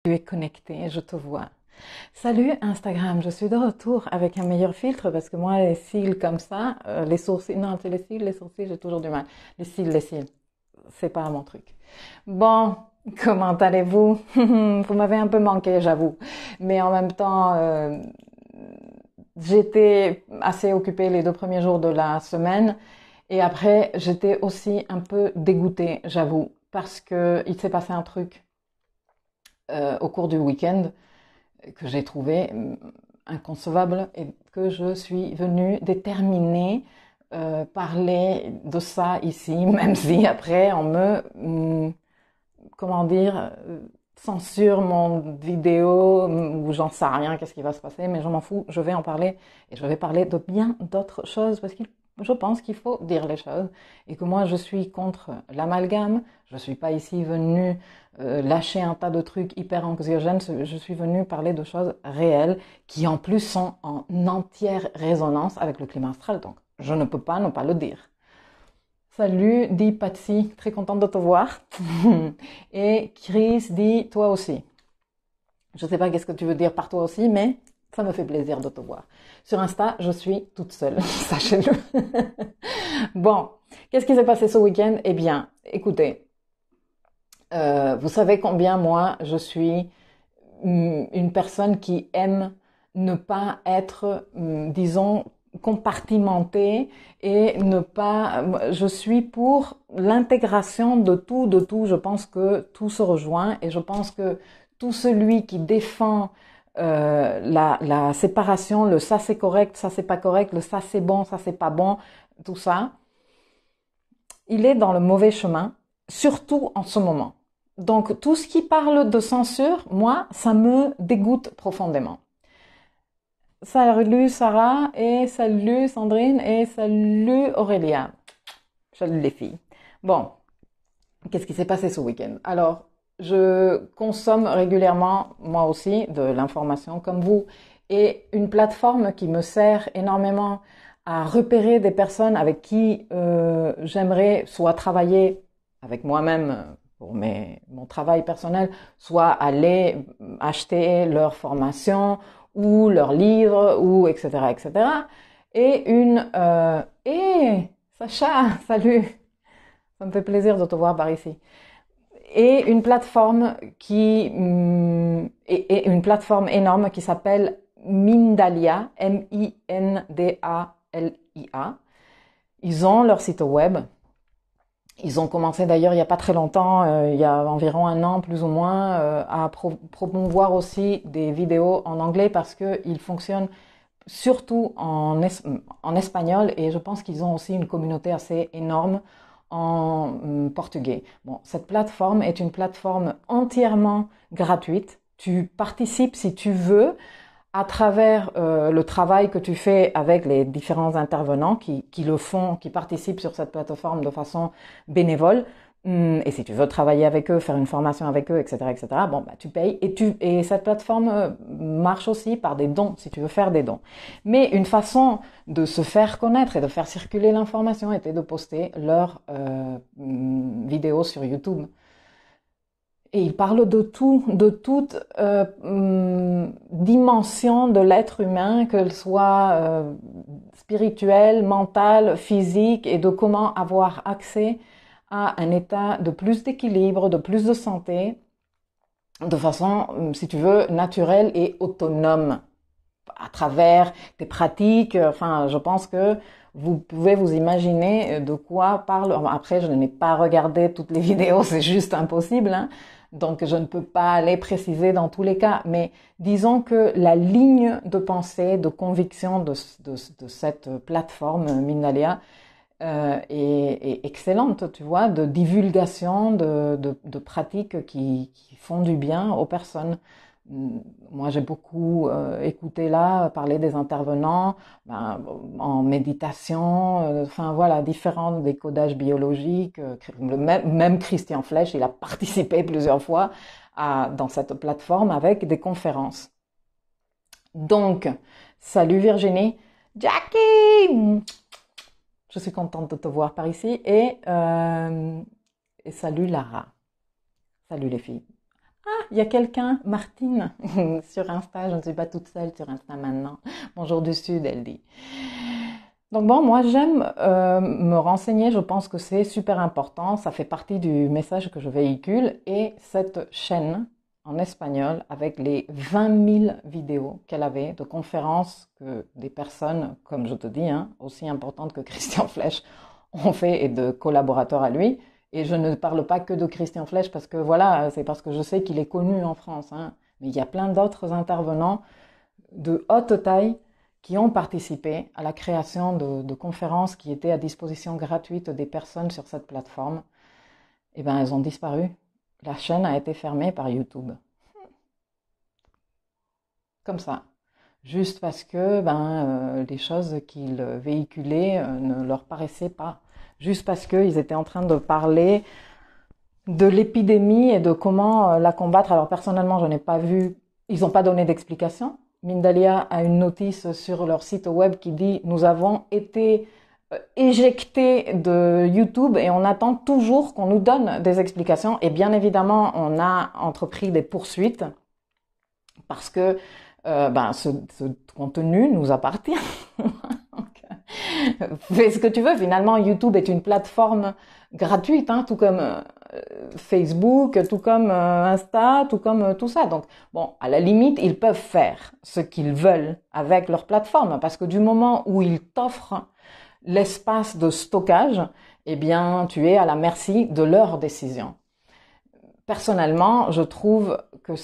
Tu es connecté, je te vois. Salut Instagram, je suis de retour avec un meilleur filtre parce que moi les cils comme ça, les sourcils, non c'est les sourcils j'ai toujours du mal. Les cils, c'est pas mon truc. Bon, comment allez-vous? Vous m'avez un peu manqué j'avoue, mais en même temps j'étais assez occupée les 2 premiers jours de la semaine et après j'étais aussi un peu dégoûtée j'avoue parce que il s'est passé un truc au cours du week-end que j'ai trouvé inconcevable et que je suis venue déterminer parler de ça ici, même si après on comment dire, censure mon vidéo ou j'en sais rien, qu'est-ce qui va se passer, mais je m'en fous, je vais en parler et je vais parler de bien d'autres choses parce que je pense qu'il faut dire les choses et que moi je suis contre l'amalgame, je suis pas ici venue lâcher un tas de trucs hyper anxiogènes, je suis venue parler de choses réelles qui en plus sont en entière résonance avec le climat astral, donc je ne peux pas ne pas le dire. Salut, dit Patsy, très contente de te voir. Et Chris dit toi aussi. Je ne sais pas qu'est-ce que tu veux dire par toi aussi, mais ça me fait plaisir de te voir. Sur Insta, je suis toute seule, sachez-le. Bon, qu'est-ce qui s'est passé ce week-end? Eh bien, écoutez, vous savez combien moi je suis une personne qui aime ne pas être, disons, compartimentée et ne pas, je suis pour l'intégration de tout, de tout. Je pense que tout se rejoint et je pense que tout celui qui défend la séparation, le ça c'est correct, ça c'est pas correct, le ça c'est bon, ça c'est pas bon, tout ça, il est dans le mauvais chemin, surtout en ce moment. Donc tout ce qui parle de censure, moi, ça me dégoûte profondément. Salut Sarah et salut Sandrine et salut Aurélia. Salut les filles. Bon, qu'est-ce qui s'est passé ce week-end? Alors, je consomme régulièrement, moi aussi, de l'information comme vous et une plateforme qui me sert énormément à repérer des personnes avec qui j'aimerais soit travailler avec moi-même pour mon travail personnel, soit aller acheter leur formation ou leurs livres ou etc. etc. Et Sacha, salut, ça me fait plaisir de te voir par ici. Et une plateforme et une plateforme énorme qui s'appelle Mindalia, Mindalia. Ils ont leur site web. Ils ont commencé d'ailleurs il n'y a pas très longtemps, il y a environ un an plus ou moins, à promouvoir aussi des vidéos en anglais parce qu'ils fonctionnent surtout en espagnol et je pense qu'ils ont aussi une communauté assez énorme en portugais. Bon, cette plateforme est une plateforme entièrement gratuite. Tu participes si tu veux à travers le travail que tu fais avec les différents intervenants qui le font, qui participent sur cette plateforme de façon bénévole. Et si tu veux travailler avec eux, faire une formation avec eux, etc., etc., bon, bah, tu payes. Et cette plateforme marche aussi par des dons, si tu veux faire des dons. Mais une façon de se faire connaître et de faire circuler l'information était de poster leurs vidéos sur YouTube. Et il parle de tout, de toute dimension de l'être humain, qu'elle soit spirituelle, mentale, physique, et de comment avoir accès à un état de plus d'équilibre, de plus de santé, de façon, si tu veux, naturelle et autonome, à travers des pratiques. Enfin, je pense que vous pouvez vous imaginer de quoi parle. Après, je n'ai pas regardé toutes les vidéos, c'est juste impossible, hein. Donc, je ne peux pas aller préciser dans tous les cas, mais disons que la ligne de pensée, de conviction de cette plateforme Mindalia est excellente, tu vois, de divulgation, de pratiques qui font du bien aux personnes. Moi, j'ai beaucoup écouté là parler des intervenants en méditation, enfin voilà, différents décodages biologiques. Même Christian Flech, il a participé plusieurs fois dans cette plateforme avec des conférences. Donc, salut Virginie, Jackie, je suis contente de te voir par ici et salut Lara, salut les filles. Il y a quelqu'un, Martine, sur Insta, je ne suis pas toute seule sur Insta maintenant. Bonjour du Sud, elle dit. Donc bon, moi j'aime me renseigner, je pense que c'est super important, ça fait partie du message que je véhicule et cette chaîne en espagnol avec les 20 000 vidéos qu'elle avait de conférences que des personnes, comme je te dis, hein, aussi importantes que Christian Flech ont fait et de collaborateurs à lui. Et je ne parle pas que de Christian Flech parce que voilà, c'est parce que je sais qu'il est connu en France, hein, mais il y a plein d'autres intervenants de haute taille qui ont participé à la création de conférences qui étaient à disposition gratuite des personnes sur cette plateforme. Eh bien, elles ont disparu. La chaîne a été fermée par YouTube. Comme ça. Juste parce que les choses qu'ils véhiculaient ne leur paraissaient pas. Juste parce qu'ils étaient en train de parler de l'épidémie et de comment la combattre. Alors personnellement, je n'ai pas vu, ils n'ont pas donné d'explication. Mindalia a une notice sur leur site web qui dit « Nous avons été éjectés de YouTube et on attend toujours qu'on nous donne des explications. » Et bien évidemment, on a entrepris des poursuites parce que ce contenu nous appartient. Fais ce que tu veux. Finalement, YouTube est une plateforme gratuite, hein, tout comme Facebook, tout comme Insta, tout comme tout ça. Donc, bon, à la limite, ils peuvent faire ce qu'ils veulent avec leur plateforme, parce que du moment où ils t'offrent l'espace de stockage, eh bien, tu es à la merci de leurs décisions. Personnellement, je trouve que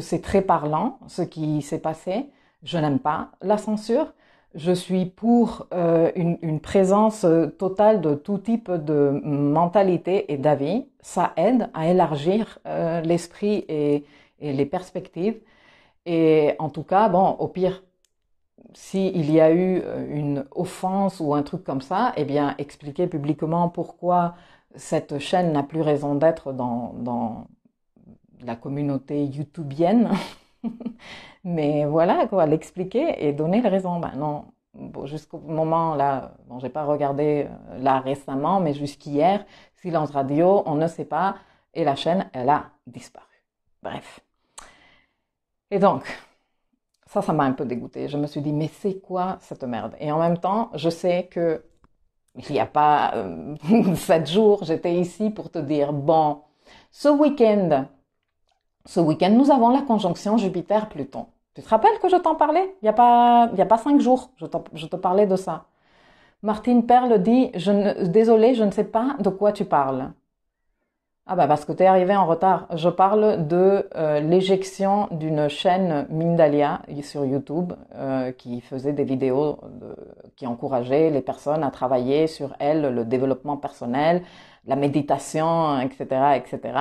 c'est très parlant, ce qui s'est passé. Je n'aime pas la censure. Je suis pour une présence totale de tout type de mentalité et d'avis. Ça aide à élargir l'esprit et les perspectives. Et en tout cas, bon, au pire, s'il y a eu une offense ou un truc comme ça, eh bien, expliquer publiquement pourquoi cette chaîne n'a plus raison d'être dans la communauté youtubienne. Mais voilà, quoi, l'expliquer et donner les raisons. Ben non, bon, jusqu'au moment là, bon, j'ai pas regardé là récemment, mais jusqu'hier, silence radio, on ne sait pas, et la chaîne, elle a disparu. Bref. Et donc, ça m'a un peu dégoûtée. Je me suis dit, mais c'est quoi cette merde? Et en même temps, je sais que il n'y a pas 7 jours, j'étais ici pour te dire, bon, ce week-end, nous avons la conjonction Jupiter-Pluton. Tu te rappelles que je t'en parlais? Il y a pas 5 jours, je te parlais de ça. Martine Perle dit, désolée, je ne sais pas de quoi tu parles. Ah bah parce que t'es arrivé en retard. Je parle de l'éjection d'une chaîne Mindalia sur YouTube qui faisait des vidéos qui encourageaient les personnes à travailler sur elles, le développement personnel, la méditation, etc., etc.,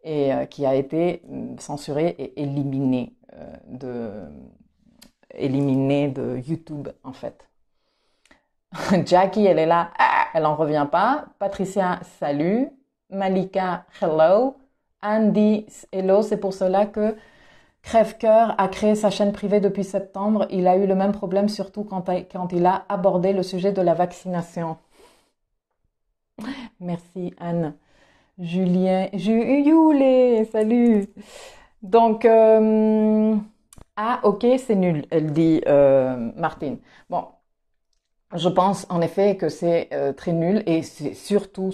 et qui a été censurée et éliminée de YouTube en fait. Jackie, elle est là, elle en revient pas. Patricia, salut. Malika, hello. Andy, hello. C'est pour cela que Crève-Cœur a créé sa chaîne privée depuis septembre. Il a eu le même problème, surtout quand il a abordé le sujet de la vaccination. Merci Anne. Julien, Yulé, salut. Donc, ok, c'est nul, elle dit Martine. Bon. Je pense en effet que c'est très nul et c'est surtout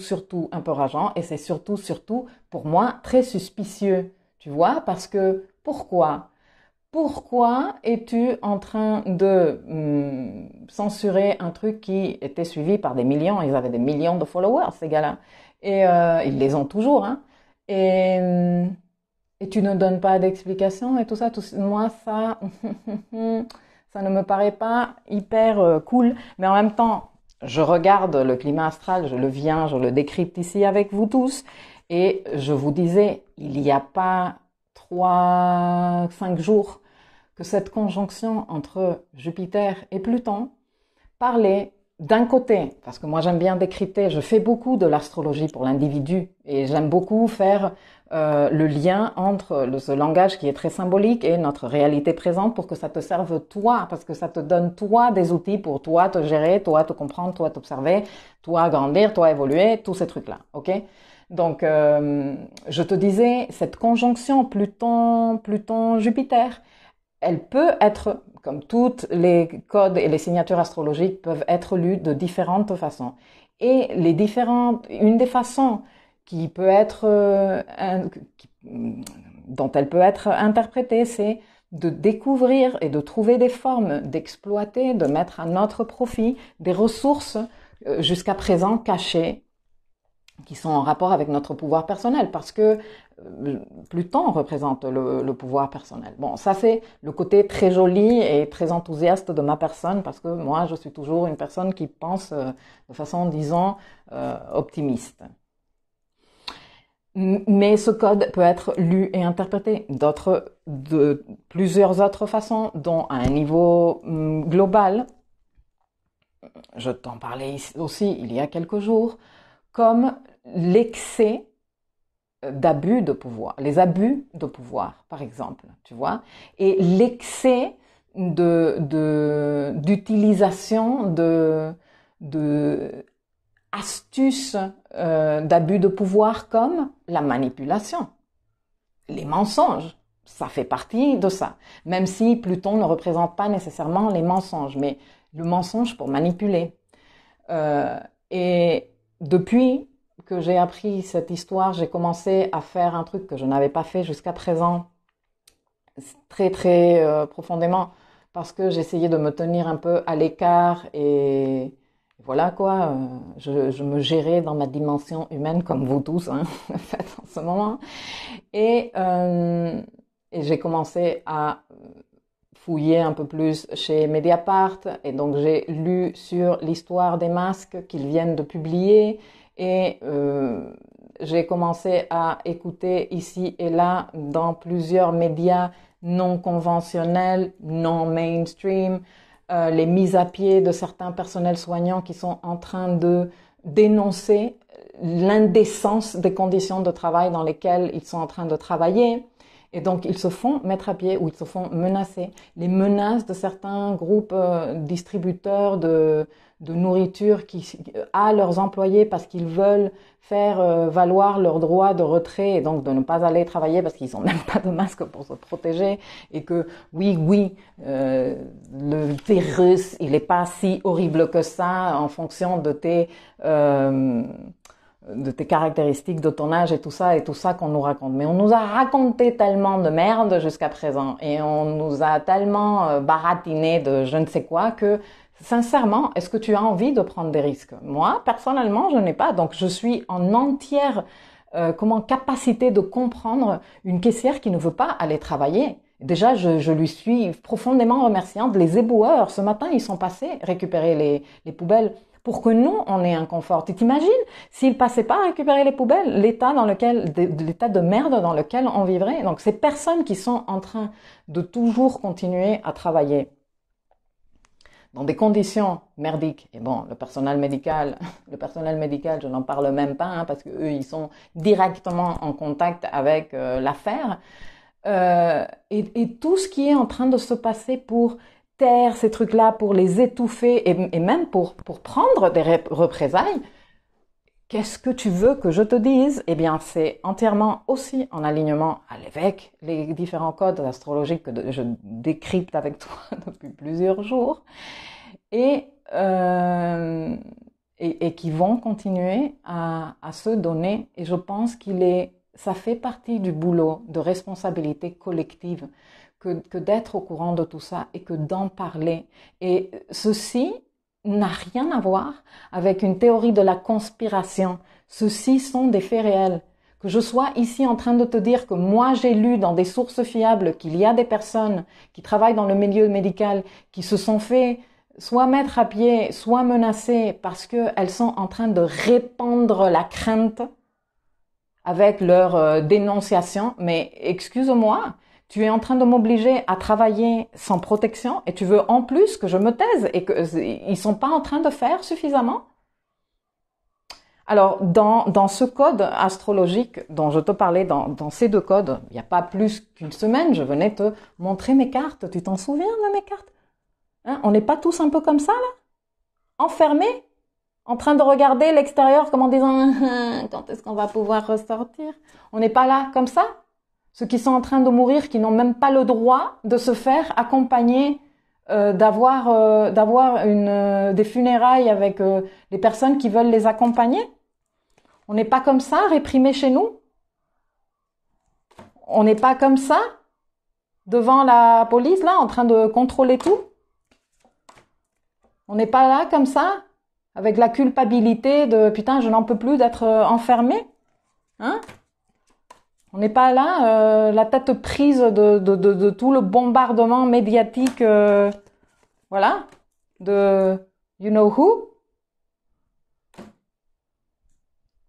un peu rageant et c'est surtout pour moi très suspicieux, tu vois, parce que pourquoi es-tu en train de censurer un truc qui était suivi par des millions? Ils avaient des millions de followers, ces gars-là, et ils les ont toujours, hein. Et tu ne donnes pas d'explication et tout ça, moi ça. Ça ne me paraît pas hyper cool, mais en même temps, je regarde le climat astral, je le décrypte ici avec vous tous, et je vous disais, il n'y a pas 3-5 jours que cette conjonction entre Jupiter et Pluton parlait d'un côté, parce que moi j'aime bien décrypter, je fais beaucoup de l'astrologie pour l'individu, et j'aime beaucoup faire le lien entre ce langage qui est très symbolique et notre réalité présente pour que ça te serve toi, parce que ça te donne toi des outils pour toi te gérer, toi te comprendre, toi t'observer, toi grandir, toi évoluer, tous ces trucs-là, ok? Donc, je te disais, cette conjonction Pluton-Jupiter, elle peut être, comme toutes les codes et les signatures astrologiques, peuvent être lues de différentes façons. Et une des façons qui peut être, dont elle peut être interprétée, c'est de découvrir et de trouver des formes, d'exploiter, de mettre à notre profit des ressources jusqu'à présent cachées, qui sont en rapport avec notre pouvoir personnel, parce que Pluton représente le pouvoir personnel. Bon, ça c'est le côté très joli et très enthousiaste de ma personne, parce que moi je suis toujours une personne qui pense de façon, disons, optimiste. Mais ce code peut être lu et interprété de plusieurs autres façons, dont à un niveau global. Je t'en parlais aussi il y a quelques jours, comme l'excès d'abus de pouvoir, les abus de pouvoir, par exemple, tu vois, et l'excès d'utilisation de astuces d'abus de pouvoir comme la manipulation, les mensonges. Ça fait partie de ça, même si Pluton ne représente pas nécessairement les mensonges, mais le mensonge pour manipuler. Et depuis que j'ai appris cette histoire, j'ai commencé à faire un truc que je n'avais pas fait jusqu'à présent, très très profondément, parce que j'essayais de me tenir un peu à l'écart et voilà quoi, je me gérais dans ma dimension humaine comme vous tous, hein, en fait, en ce moment. Et j'ai commencé à fouiller un peu plus chez Mediapart et donc j'ai lu sur l'histoire des masques qu'ils viennent de publier et j'ai commencé à écouter ici et là dans plusieurs médias non conventionnels, non mainstream, les mises à pied de certains personnels soignants qui sont en train de dénoncer l'indécence des conditions de travail dans lesquelles ils sont en train de travailler. Et donc, ils se font mettre à pied ou ils se font menacer. Les menaces de certains groupes distributeurs de nourriture à leurs employés parce qu'ils veulent faire valoir leur droit de retrait et donc de ne pas aller travailler parce qu'ils n'ont même pas de masque pour se protéger et que oui, le virus, il n'est pas si horrible que ça en fonction de tes caractéristiques, de ton âge et tout ça qu'on nous raconte. Mais on nous a raconté tellement de merde jusqu'à présent et on nous a tellement baratiné de je ne sais quoi que, sincèrement, est-ce que tu as envie de prendre des risques? Moi, personnellement, je n'ai pas. Donc, je suis en entière capacité de comprendre une caissière qui ne veut pas aller travailler. Déjà, je lui suis profondément remerciante. Les éboueurs, ce matin, ils sont passés récupérer les poubelles pour que nous, on ait un confort. Tu t'imagines s'ils passaient pas à récupérer les poubelles, l'état de merde dans lequel on vivrait. Donc, ces personnes qui sont en train de toujours continuer à travailler dans des conditions merdiques. Et bon, le personnel médical, je n'en parle même pas, hein, parce que eux, ils sont directement en contact avec l'affaire. Et tout ce qui est en train de se passer pour taire ces trucs-là, pour les étouffer et même pour prendre des représailles, qu'est-ce que tu veux que je te dise? Eh bien, c'est entièrement aussi en alignement avec les différents codes astrologiques que je décrypte avec toi depuis plusieurs jours et qui vont continuer à se donner. Et je pense ça fait partie du boulot de responsabilité collective que d'être au courant de tout ça et que d'en parler. Et ceci n'a rien à voir avec une théorie de la conspiration. Ceci sont des faits réels. Que je sois ici en train de te dire que moi j'ai lu dans des sources fiables qu'il y a des personnes qui travaillent dans le milieu médical qui se sont fait soit mettre à pied, soit menacer parce qu'elles sont en train de répandre la crainte avec leur dénonciation. Mais excuse-moi, tu es en train de m'obliger à travailler sans protection et tu veux en plus que je me taise et qu'ils sont pas en train de faire suffisamment? Alors, dans ce code astrologique dont je te parlais, dans ces deux codes, il n'y a pas plus qu'une semaine, je venais te montrer mes cartes. Tu t'en souviens de mes cartes? Hein, on n'est pas tous un peu comme ça, là? Enfermés? en train de regarder l'extérieur comme en disant quand est-ce qu'on va pouvoir ressortir? On n'est pas là comme ça? Ceux qui sont en train de mourir, qui n'ont même pas le droit de se faire accompagner, d'avoir des funérailles avec les personnes qui veulent les accompagner? On n'est pas comme ça, réprimés chez nous? On n'est pas comme ça, devant la police, là, en train de contrôler tout? On n'est pas là comme ça, avec la culpabilité de putain, je n'en peux plus d'être enfermé, hein? On n'est pas là, la tête prise de tout le bombardement médiatique, voilà, de you know who.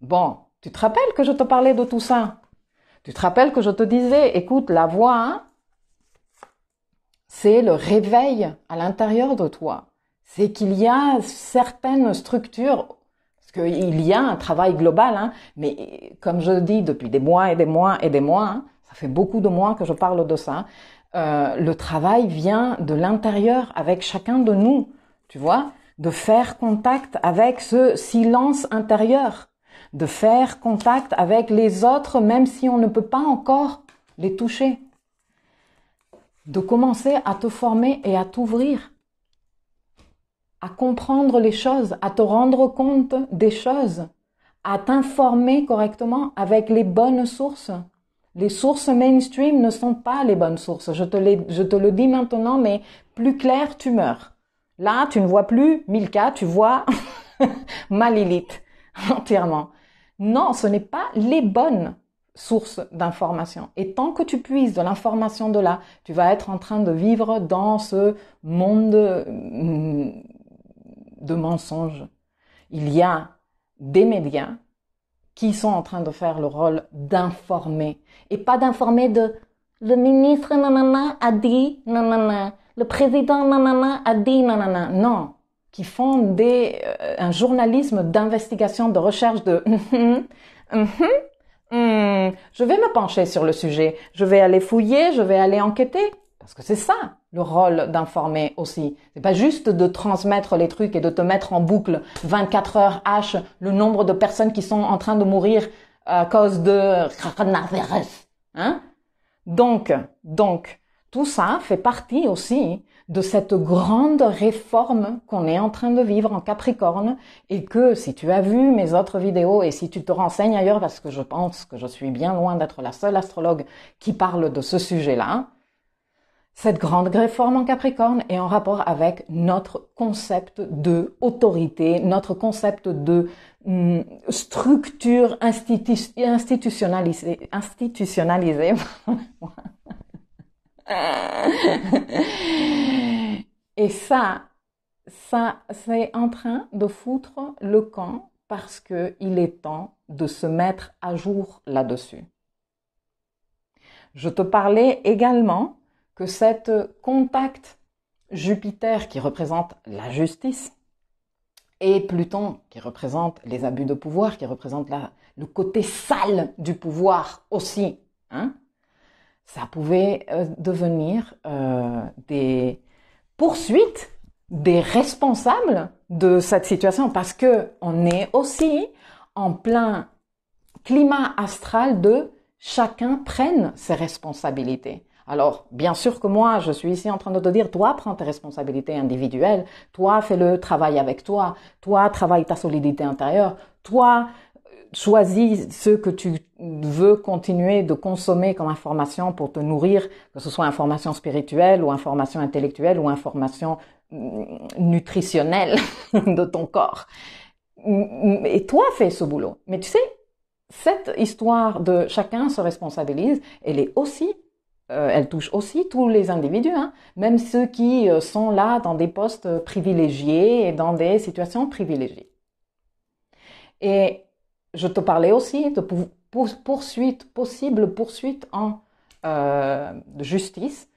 Bon, tu te rappelles que je te parlais de tout ça? Tu te rappelles que je te disais, écoute, la voix, hein, c'est le réveil à l'intérieur de toi. C'est qu'il y a certaines structures, parce qu'il y a un travail global, hein, mais comme je dis depuis des mois et des mois et des mois, hein, ça fait beaucoup de mois que je parle de ça, le travail vient de l'intérieur avec chacun de nous, tu vois, de faire contact avec ce silence intérieur, de faire contact avec les autres même si on ne peut pas encore les toucher, de commencer à te former et à t'ouvrir, à comprendre les choses, à te rendre compte des choses, à t'informer correctement avec les bonnes sources. Les sources mainstream ne sont pas les bonnes sources. Je te le dis maintenant, mais plus clair, tu meurs. Là, tu ne vois plus Milka, tu vois ma Lilith entièrement. Non, ce n'est pas les bonnes sources d'information. Et tant que tu puises de l'information de là, tu vas être en train de vivre dans ce monde de mensonges. Il y a des médias qui sont en train de faire le rôle d'informer. Et pas d'informer de le ministre nanana a dit nanana, le président nanana a dit nanana. Non, qui font un journalisme d'investigation, de recherche de je vais me pencher sur le sujet, je vais aller fouiller, je vais aller enquêter. Parce que c'est ça, le rôle d'informer aussi. C'est pas juste de transmettre les trucs et de te mettre en boucle 24 heures H le nombre de personnes qui sont en train de mourir à cause de coronavirus. Hein? Donc, tout ça fait partie aussi de cette grande réforme qu'on est en train de vivre en Capricorne et que si tu as vu mes autres vidéos et si tu te renseignes ailleurs, parce que je pense que je suis bien loin d'être la seule astrologue qui parle de ce sujet-là, cette grande réforme en Capricorne est en rapport avec notre concept de autorité, notre concept de structure institutionnalisée. Et ça, c'est en train de foutre le camp parce que il est temps de se mettre à jour là-dessus. Je te parlais également que cet contact Jupiter qui représente la justice et Pluton qui représente les abus de pouvoir, qui représente le côté sale du pouvoir aussi, hein, ça pouvait devenir des poursuites des responsables de cette situation parce que on est aussi en plein climat astral de chacun prenne ses responsabilités. Alors, bien sûr que moi, je suis ici en train de te dire, toi, prends tes responsabilités individuelles, toi, fais le travail avec toi, travaille ta solidité intérieure, toi, choisis ce que tu veux continuer de consommer comme information pour te nourrir, que ce soit information spirituelle ou information intellectuelle ou information nutritionnelle de ton corps. Et toi, fais ce boulot. Mais tu sais, cette histoire de chacun se responsabilise, elle touche aussi tous les individus, hein, même ceux qui sont là dans des postes privilégiés et dans des situations privilégiées. Et je te parlais aussi de possible poursuite de justice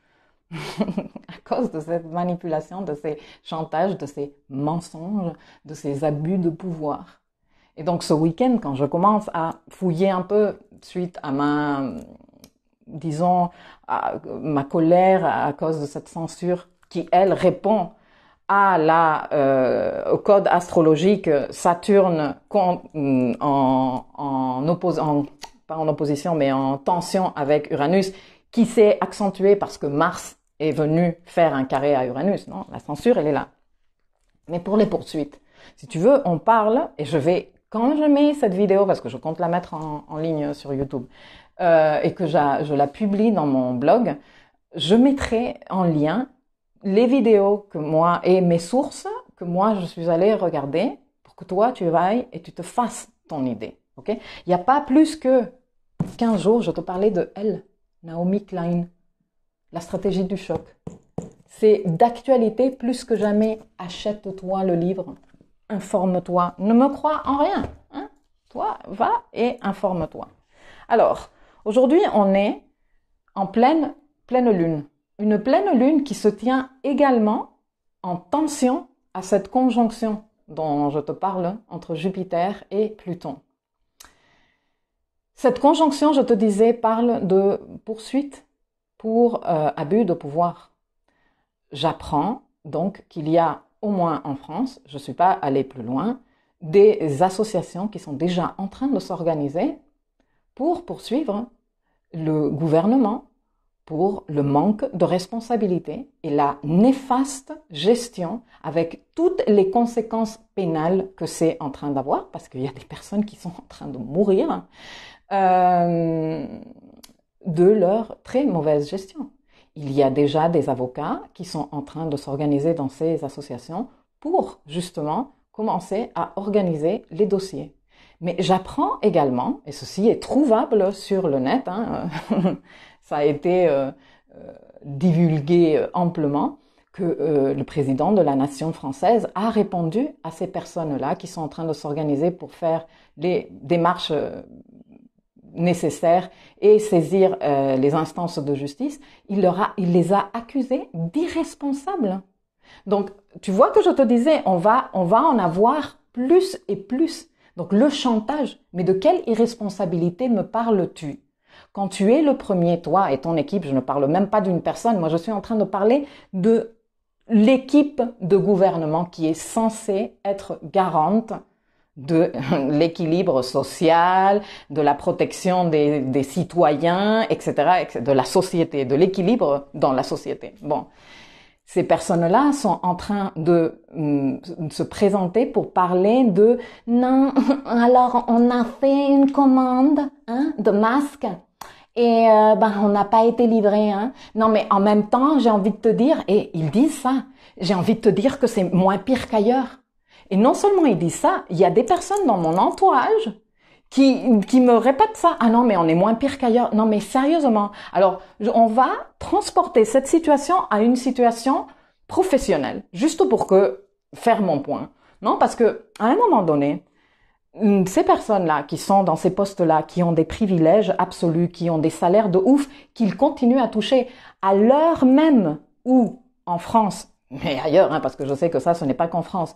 à cause de cette manipulation, de ces chantages, de ces mensonges, de ces abus de pouvoir. Et donc ce week-end, quand je commence à fouiller un peu suite à ma colère à cause de cette censure qui, elle, répond au code astrologique Saturne pas en opposition, mais en tension avec Uranus, qui s'est accentué parce que Mars est venu faire un carré à Uranus, non? La censure, elle est là. Mais pour les poursuites, si tu veux, on parle, et quand je mets cette vidéo, parce que je compte la mettre en ligne sur YouTube, et que je la publie dans mon blog, je mettrai en lien les vidéos que moi, et mes sources, que moi je suis allée regarder, pour que toi tu ailles et tu te fasses ton idée. Ok? Il n'y a pas plus que 15 jours, je te parlais de elle, Naomi Klein, la stratégie du choc. C'est d'actualité plus que jamais. Achète-toi le livre, informe-toi, ne me crois en rien. Hein? Toi, va et informe-toi. Alors, aujourd'hui, on est en pleine lune. Une pleine lune qui se tient également en tension à cette conjonction dont je te parle entre Jupiter et Pluton. Cette conjonction, je te disais, parle de poursuite pour abus de pouvoir. J'apprends donc qu'il y a, au moins en France, je ne suis pas allée plus loin, des associations qui sont déjà en train de s'organiser pour poursuivre le gouvernement pour le manque de responsabilité et la néfaste gestion avec toutes les conséquences pénales que c'est en train d'avoir, parce qu'il y a des personnes qui sont en train de mourir de leur très mauvaise gestion. Il y a déjà des avocats qui sont en train de s'organiser dans ces associations pour justement commencer à organiser les dossiers. Mais j'apprends également, et ceci est trouvable sur le net, ça a été divulgué amplement, que le président de la nation française a répondu à ces personnes-là qui sont en train de s'organiser pour faire les démarches nécessaires et saisir les instances de justice. Il les a accusés d'irresponsables. Donc, tu vois que je te disais, on va en avoir plus et plus. Donc, le chantage, mais de quelle irresponsabilité me parles-tu? Quand tu es le premier, toi et ton équipe, je ne parle même pas d'une personne, moi je suis en train de parler de l'équipe de gouvernement qui est censée être garante de l'équilibre social, de la protection des citoyens, etc., de la société, de l'équilibre dans la société. Bon, ces personnes-là sont en train de se présenter pour parler de « Non, alors on a fait une commande de masques et on n'a pas été livré. Hein. Non, mais en même temps, j'ai envie de te dire, et ils disent ça, j'ai envie de te dire que c'est moins pire qu'ailleurs. Et non seulement ils disent ça, il y a des personnes dans mon entourage qui me répètent ça. Ah non, mais on est moins pire qu'ailleurs. Non, mais sérieusement. Alors, on va transporter cette situation à une situation professionnelle, juste pour faire mon point. Non, parce que à un moment donné, ces personnes-là qui sont dans ces postes-là, qui ont des privilèges absolus, qui ont des salaires de ouf, qu'ils continuent à toucher à l'heure même où, en France, mais ailleurs, parce que je sais que ça, ce n'est pas qu'en France,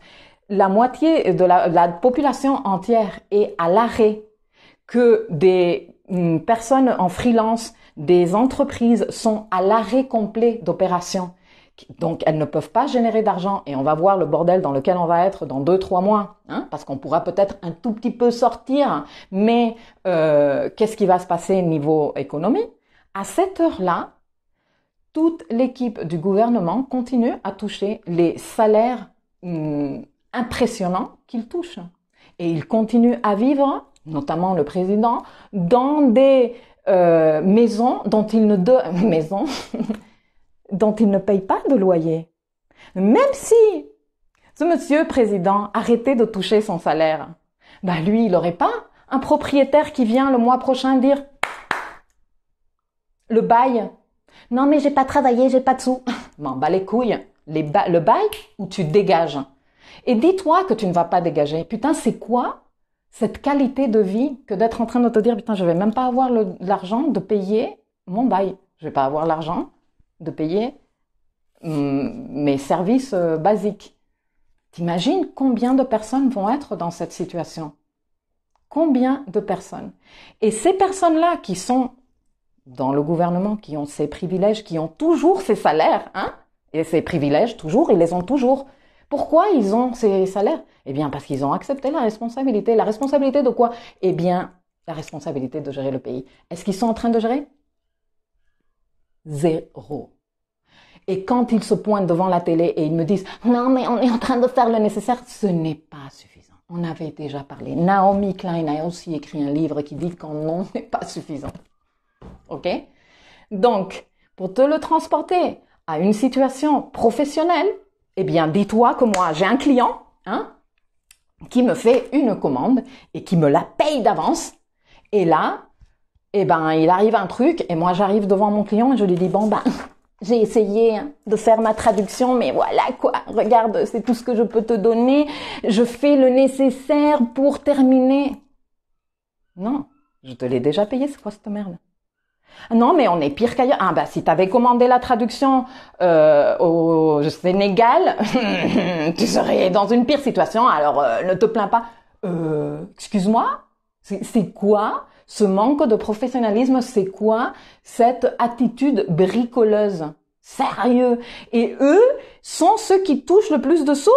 la moitié de la population entière est à l'arrêt, que des personnes en freelance, des entreprises sont à l'arrêt complet d'opérations. Donc, elles ne peuvent pas générer d'argent et on va voir le bordel dans lequel on va être dans 2-3 mois, parce qu'on pourra peut-être un tout petit peu sortir, mais qu'est-ce qui va se passer niveau économie? À cette heure-là, toute l'équipe du gouvernement continue à toucher les salaires impressionnants qu'ils touchent. Et ils continuent à vivre, notamment le président, dans des maisons dont ils ne dont il ne paye pas de loyer. Même si ce monsieur président arrêtait de toucher son salaire, lui, il n'aurait pas un propriétaire qui vient le mois prochain dire le bail. Non, mais j'ai pas travaillé, j'ai pas de sous. Bon, les couilles, le bail ou tu dégages. Et dis-toi que tu ne vas pas dégager. Putain, c'est quoi cette qualité de vie que d'être en train de te dire, putain, je vais même pas avoir l'argent de payer mon bail. Je vais pas avoir l'argent de payer mes services basiques. T'imagines combien de personnes vont être dans cette situation? Combien de personnes? Et ces personnes-là qui sont dans le gouvernement, qui ont ces privilèges, qui ont toujours ces salaires, et ces privilèges, toujours, ils les ont toujours. Pourquoi ils ont ces salaires? Eh bien, parce qu'ils ont accepté la responsabilité. La responsabilité de quoi? Eh bien, la responsabilité de gérer le pays. Est-ce qu'ils sont en train de gérer? Zéro. Et quand ils se pointent devant la télé et ils me disent « Non, mais on est en train de faire le nécessaire », ce n'est pas suffisant. On avait déjà parlé. Naomi Klein a aussi écrit un livre qui dit qu'en non n'est pas suffisant. Ok? Donc, pour te le transporter à une situation professionnelle, eh bien, dis-toi que moi, j'ai un client, qui me fait une commande et qui me la paye d'avance. Et là, eh ben, il arrive un truc et moi, j'arrive devant mon client et je lui dis « Bon, j'ai essayé de faire ma traduction, mais voilà quoi, regarde, c'est tout ce que je peux te donner. Je fais le nécessaire pour terminer. » Non, je te l'ai déjà payé, c'est quoi cette merde? Non, mais on est pire qu'ailleurs. Ah si t'avais commandé la traduction au Sénégal, tu serais dans une pire situation, alors ne te plains pas. Excuse-moi, c'est quoi ce manque de professionnalisme? C'est quoi cette attitude bricoleuse? Sérieux? Et eux sont ceux qui touchent le plus de sous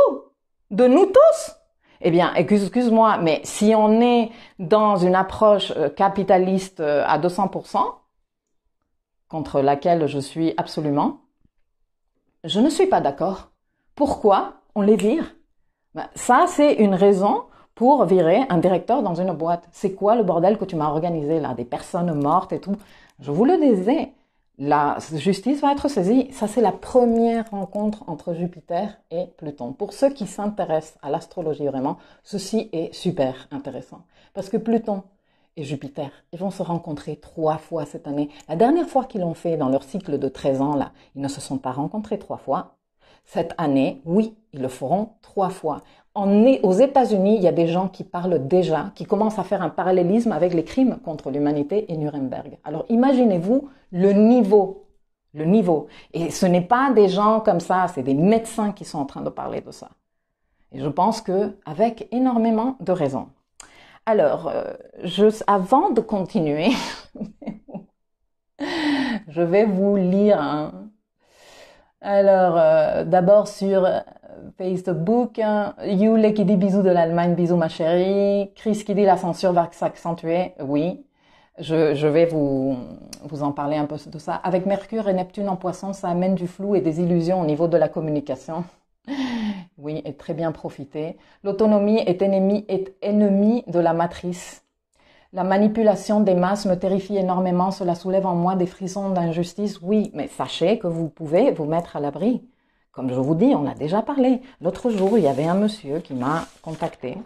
de nous tous. Eh bien, excuse-moi, mais si on est dans une approche capitaliste à 200%, contre laquelle je suis absolument, je ne suis pas d'accord. Pourquoi on les vire? Ça, c'est une raison pour virer un directeur dans une boîte. C'est quoi le bordel que tu m'as organisé là? Des personnes mortes et tout. Je vous le disais, la justice va être saisie. Ça, c'est la première rencontre entre Jupiter et Pluton. Pour ceux qui s'intéressent à l'astrologie vraiment, ceci est super intéressant. Parce que Pluton et Jupiter, ils vont se rencontrer 3 fois cette année. La dernière fois qu'ils l'ont fait dans leur cycle de 13 ans, là, ils ne se sont pas rencontrés 3 fois. Cette année, oui, ils le feront 3 fois. Aux États-Unis, il y a des gens qui parlent déjà, qui commencent à faire un parallélisme avec les crimes contre l'humanité et Nuremberg. Alors imaginez-vous le niveau. Et ce n'est pas des gens comme ça, c'est des médecins qui sont en train de parler de ça. Et je pense que avec énormément de raisons. Alors, avant de continuer, je vais vous lire. Alors, d'abord sur Facebook, Yule qui dit bisous de l'Allemagne, bisous ma chérie. Chris qui dit la censure va s'accentuer. Oui, je vais vous en parler un peu de ça. Avec Mercure et Neptune en Poisson, ça amène du flou et des illusions au niveau de la communication. Oui, et très bien profiter. L'autonomie est ennemie de la matrice. La manipulation des masses me terrifie énormément. Cela soulève en moi des frissons d'injustice. Oui, mais sachez que vous pouvez vous mettre à l'abri. Comme je vous dis, on a déjà parlé. L'autre jour, il y avait un monsieur qui m'a contacté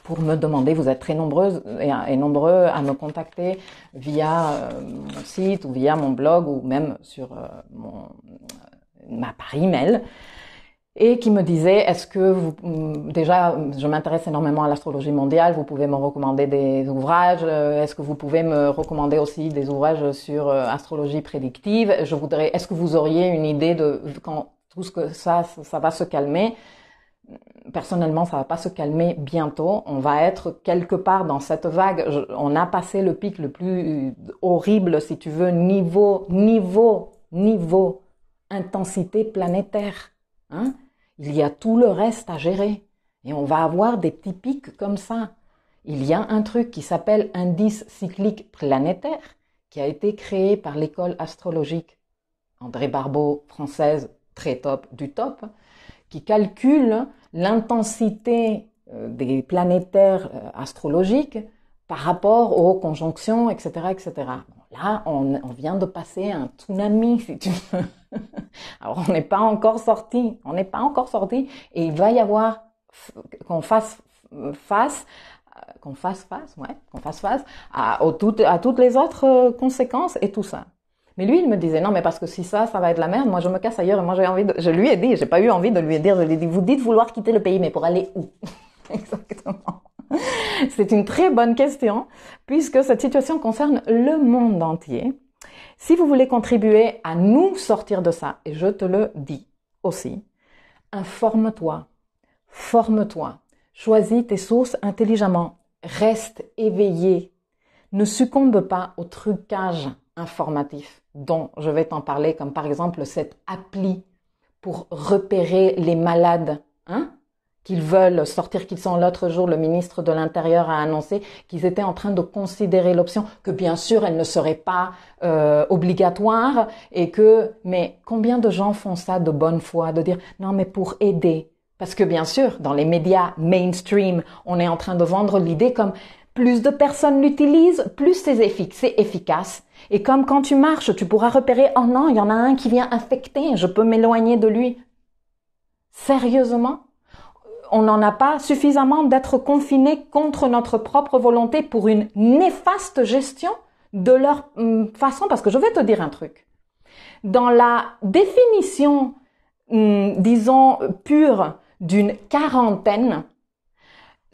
pour me demander, vous êtes très nombreuses et nombreux à me contacter via mon site ou via mon blog ou même sur par email. Et qui me disait, est-ce que déjà, je m'intéresse énormément à l'astrologie mondiale, vous pouvez me recommander des ouvrages, est-ce que vous pouvez me recommander aussi des ouvrages sur astrologie prédictive? Est-ce que vous auriez une idée de quand tout ce que ça va se calmer? Personnellement, ça va pas se calmer bientôt. On va être quelque part dans cette vague. On a passé le pic le plus horrible, si tu veux, niveau intensité planétaire. Il y a tout le reste à gérer et on va avoir des petits pics comme ça. Il y a un truc qui s'appelle indice cyclique planétaire qui a été créé par l'école astrologique André Barbeau, française, très top du top, qui calcule l'intensité des planétaires astrologiques par rapport aux conjonctions, etc., etc. Bon, là, on vient de passer un tsunami, si tu veux. Alors, on n'est pas encore sorti. Et il va y avoir qu'on fasse face à toutes les autres conséquences et tout ça. Mais lui, il me disait, non, mais parce que si ça va être la merde, moi je me casse ailleurs et moi je lui ai dit, j'ai pas eu envie de lui dire, je lui ai dit, vous dites vouloir quitter le pays, mais pour aller où? Exactement. C'est une très bonne question, puisque cette situation concerne le monde entier. Si vous voulez contribuer à nous sortir de ça, et je te le dis aussi, informe-toi, forme-toi, choisis tes sources intelligemment, reste éveillé, ne succombe pas au trucage informatif dont je vais t'en parler, comme par exemple cette appli pour repérer les malades, hein, qu'ils veulent sortir, qu'ils sont l'autre jour, le ministre de l'Intérieur a annoncé qu'ils étaient en train de considérer l'option, que bien sûr elle ne serait pas obligatoire mais combien de gens font ça de bonne foi, de dire non mais pour aider, parce que bien sûr dans les médias mainstream on est en train de vendre l'idée comme plus de personnes l'utilisent, plus c'est efficace. Et comme quand tu marches, tu pourras repérer, oh non, il y en a un qui vient infecter, je peux m'éloigner de lui. Sérieusement? On n'en a pas suffisamment d'être confinés contre notre propre volonté pour une néfaste gestion de leur façon, parce que je vais te dire un truc. Dans la définition, disons, pure d'une quarantaine,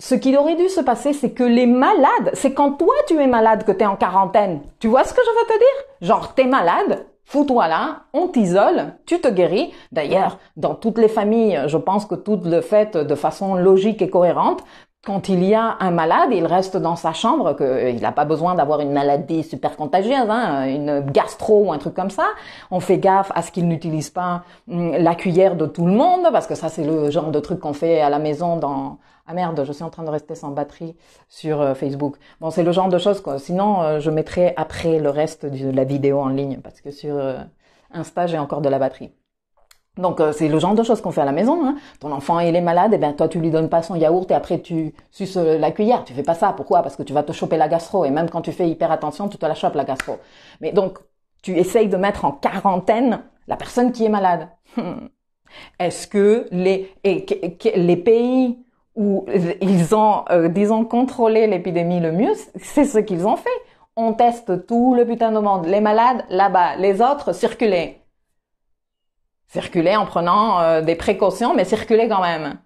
ce qu'il aurait dû se passer, c'est que les malades, c'est quand toi tu es malade que tu es en quarantaine. Tu vois ce que je veux te dire? Genre, t'es malade, fous-toi là, on t'isole, tu te guéris. D'ailleurs, dans toutes les familles, je pense que tout le fait de façon logique et cohérente. Quand il y a un malade, il reste dans sa chambre, qu'il n'a pas besoin d'avoir une maladie super contagieuse, hein, une gastro ou un truc comme ça. On fait gaffe à ce qu'il n'utilise pas la cuillère de tout le monde, parce que ça c'est le genre de truc qu'on fait à la maison dans... Ah merde, je suis en train de rester sans batterie sur Facebook. Bon, c'est le genre de choses, quoi. Sinon, je mettrai après le reste de la vidéo en ligne, parce que sur Insta, j'ai encore de la batterie. Donc, c'est le genre de choses qu'on fait à la maison, hein. Ton enfant, il est malade, et ben toi, tu lui donnes pas son yaourt et après, tu suces la cuillère. Tu fais pas ça. Pourquoi? Parce que tu vas te choper la gastro. Et même quand tu fais hyper attention, tu te la chopes, la gastro. Mais donc, tu essayes de mettre en quarantaine la personne qui est malade. Est-ce que les pays où ils ont, disons, contrôlé l'épidémie le mieux, c'est ce qu'ils ont fait. On teste tout le putain de monde. Les malades, là-bas. Les autres, circuler. Circuler en prenant des précautions, mais circuler quand même.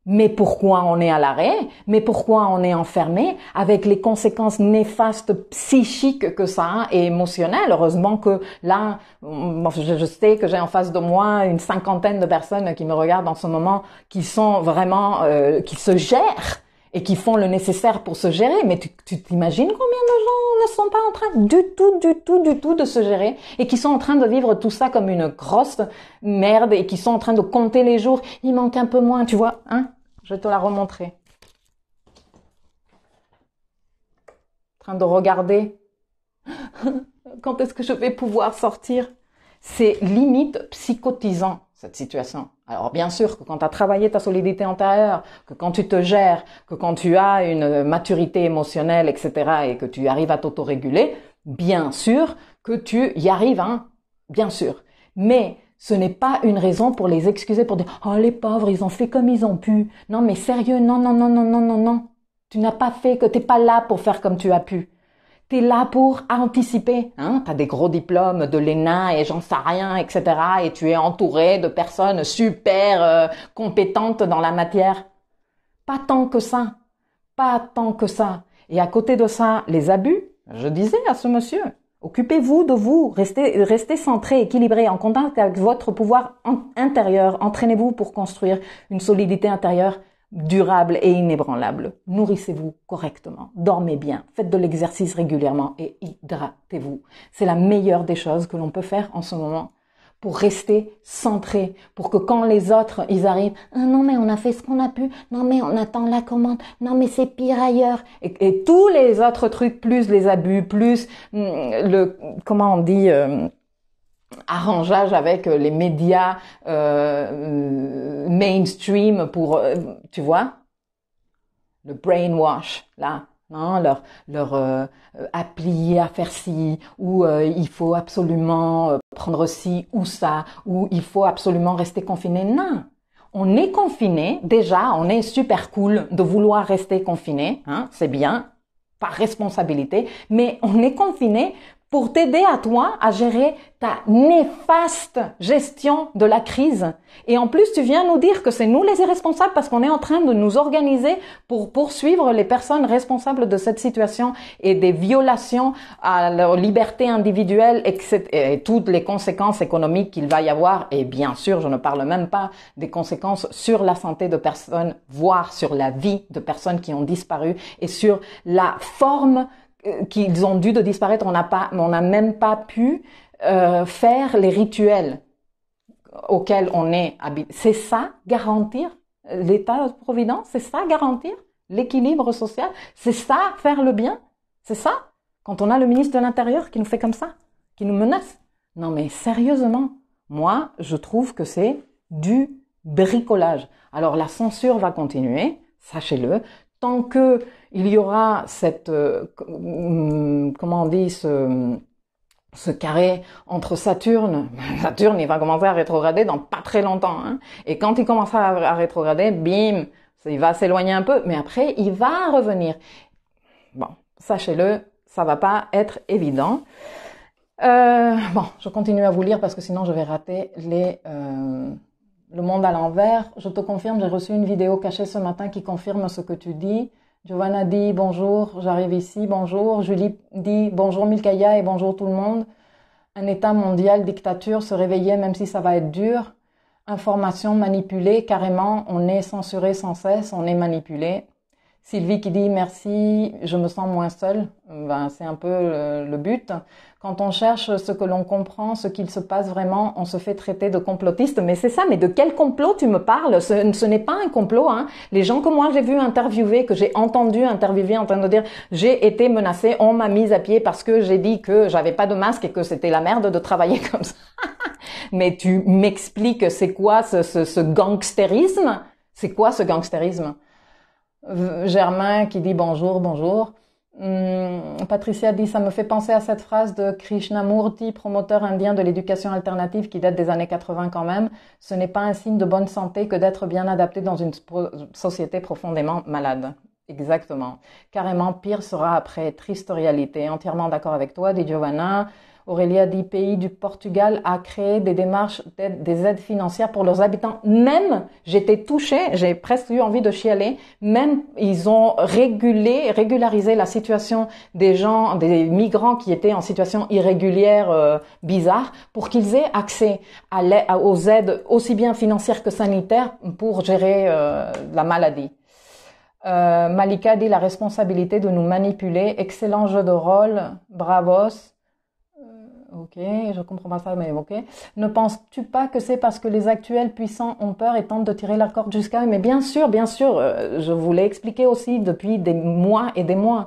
Mais pourquoi on est à l'arrêt? Mais pourquoi on est enfermé avec les conséquences néfastes psychiques que ça a et émotionnelles? Heureusement que là, je sais que j'ai en face de moi une cinquantaine de personnes qui me regardent en ce moment, qui sont vraiment, qui se gèrent et qui font le nécessaire pour se gérer. Mais tu t'imagines combien de gens ne sont pas en train du tout de se gérer et qui sont en train de vivre tout ça comme une grosse merde et qui sont en train de compter les jours. Il manque un peu moins, tu vois, hein? Je vais te la remontrer. En train de regarder. Quand est-ce que je vais pouvoir sortir? C'est limite psychotisant, cette situation. Alors bien sûr que quand tu as travaillé ta solidité intérieure, que quand tu te gères, que quand tu as une maturité émotionnelle, etc., et que tu arrives à t'autoréguler, bien sûr que tu y arrives, hein, bien sûr. Mais ce n'est pas une raison pour les excuser, pour dire « Oh, les pauvres, ils ont fait comme ils ont pu. » Non, mais sérieux, non. Tu n'as pas fait, que t'es pas là pour faire comme tu as pu. T'es là pour anticiper, hein. T'as des gros diplômes de l'ENA et j'en sais rien, etc. Et tu es entouré de personnes super compétentes dans la matière. Pas tant que ça. Pas tant que ça. Et à côté de ça, les abus, je disais à ce monsieur, occupez-vous de vous, restez centré, équilibré, en contact avec votre pouvoir intérieur. Entraînez-vous pour construire une solidité intérieure durable et inébranlable. Nourrissez-vous correctement, dormez bien, faites de l'exercice régulièrement et hydratez-vous. C'est la meilleure des choses que l'on peut faire en ce moment pour rester centré, pour que quand les autres, ils arrivent, « Ah non, mais on a fait ce qu'on a pu, non, mais on attend la commande, non, mais c'est pire ailleurs. » Et tous les autres trucs, plus les abus, plus comment on dit, arrangeage avec les médias mainstream pour, tu vois, le brainwash, là. Non, leur applier à faire ci, ou il faut absolument prendre ci ou ça, ou il faut absolument rester confiné. Non, on est confiné, déjà, on est super cool de vouloir rester confiné, hein, c'est bien, par responsabilité, mais on est confiné pour t'aider à toi à gérer ta néfaste gestion de la crise. Et en plus, tu viens nous dire que c'est nous les irresponsables parce qu'on est en train de nous organiser pour poursuivre les personnes responsables de cette situation et des violations à leur liberté individuelle et toutes les conséquences économiques qu'il va y avoir. Et bien sûr, je ne parle même pas des conséquences sur la santé de personnes, voire sur la vie de personnes qui ont disparu et sur la forme qu'ils ont dû de disparaître. On n'a même pas pu faire les rituels auquel on est habitué. C'est ça, garantir l'État-providence? C'est ça, garantir l'équilibre social? C'est ça, faire le bien? C'est ça? Quand on a le ministre de l'Intérieur qui nous fait comme ça, qui nous menace? Non mais sérieusement, moi, je trouve que c'est du bricolage. Alors la censure va continuer, sachez-le, tant que il y aura cette, comment on dit, ce carré entre Saturne, il va commencer à rétrograder dans pas très longtemps, hein. Et quand il commence à rétrograder, bim, il va s'éloigner un peu, mais après, il va revenir. Bon, sachez-le, ça va pas être évident. Bon, je continue à vous lire parce que sinon je vais rater le monde à l'envers. Je te confirme, j'ai reçu une vidéo cachée ce matin qui confirme ce que tu dis. Giovanna dit bonjour, j'arrive ici, bonjour. Julie dit bonjour Milkaya et bonjour tout le monde. Un état mondial, dictature, se réveiller même si ça va être dur. Information manipulée, carrément, on est censuré sans cesse, on est manipulé. Sylvie qui dit merci, je me sens moins seule. Ben, c'est un peu le but. Quand on cherche ce que l'on comprend, ce qu'il se passe vraiment, on se fait traiter de complotiste. Mais c'est ça, mais de quel complot tu me parles? Ce n'est pas un complot, hein. Les gens que moi j'ai vu interviewer, que j'ai entendu interviewer en train de dire j'ai été menacée, on m'a mise à pied parce que j'ai dit que j'avais pas de masque et que c'était la merde de travailler comme ça. Mais tu m'expliques c'est quoi ce gangstérisme? C'est quoi ce gangstérisme? Germain qui dit bonjour, bonjour. Patricia dit ça me fait penser à cette phrase de Krishnamurti, promoteur indien de l'éducation alternative qui date des années 80 quand même. Ce n'est pas un signe de bonne santé que d'être bien adapté dans une société profondément malade. Exactement. Carrément pire sera après. Triste réalité. Entièrement d'accord avec toi, dit Giovanna. Aurélia dit pays du Portugal a créé des démarches d'aide, des aides financières pour leurs habitants. Même, j'étais touchée, j'ai presque eu envie de chialer, même ils ont régularisé la situation des gens, des migrants qui étaient en situation irrégulière, bizarre, pour qu'ils aient accès aux aides aussi bien financières que sanitaires pour gérer la maladie. Malika dit la responsabilité de nous manipuler. Excellent jeu de rôle, bravos. Ok, je comprends pas ça, mais ok. Ne penses-tu pas que c'est parce que les actuels puissants ont peur et tentent de tirer la corde jusqu'à eux? Mais bien sûr, je vous l'ai expliqué aussi depuis des mois et des mois.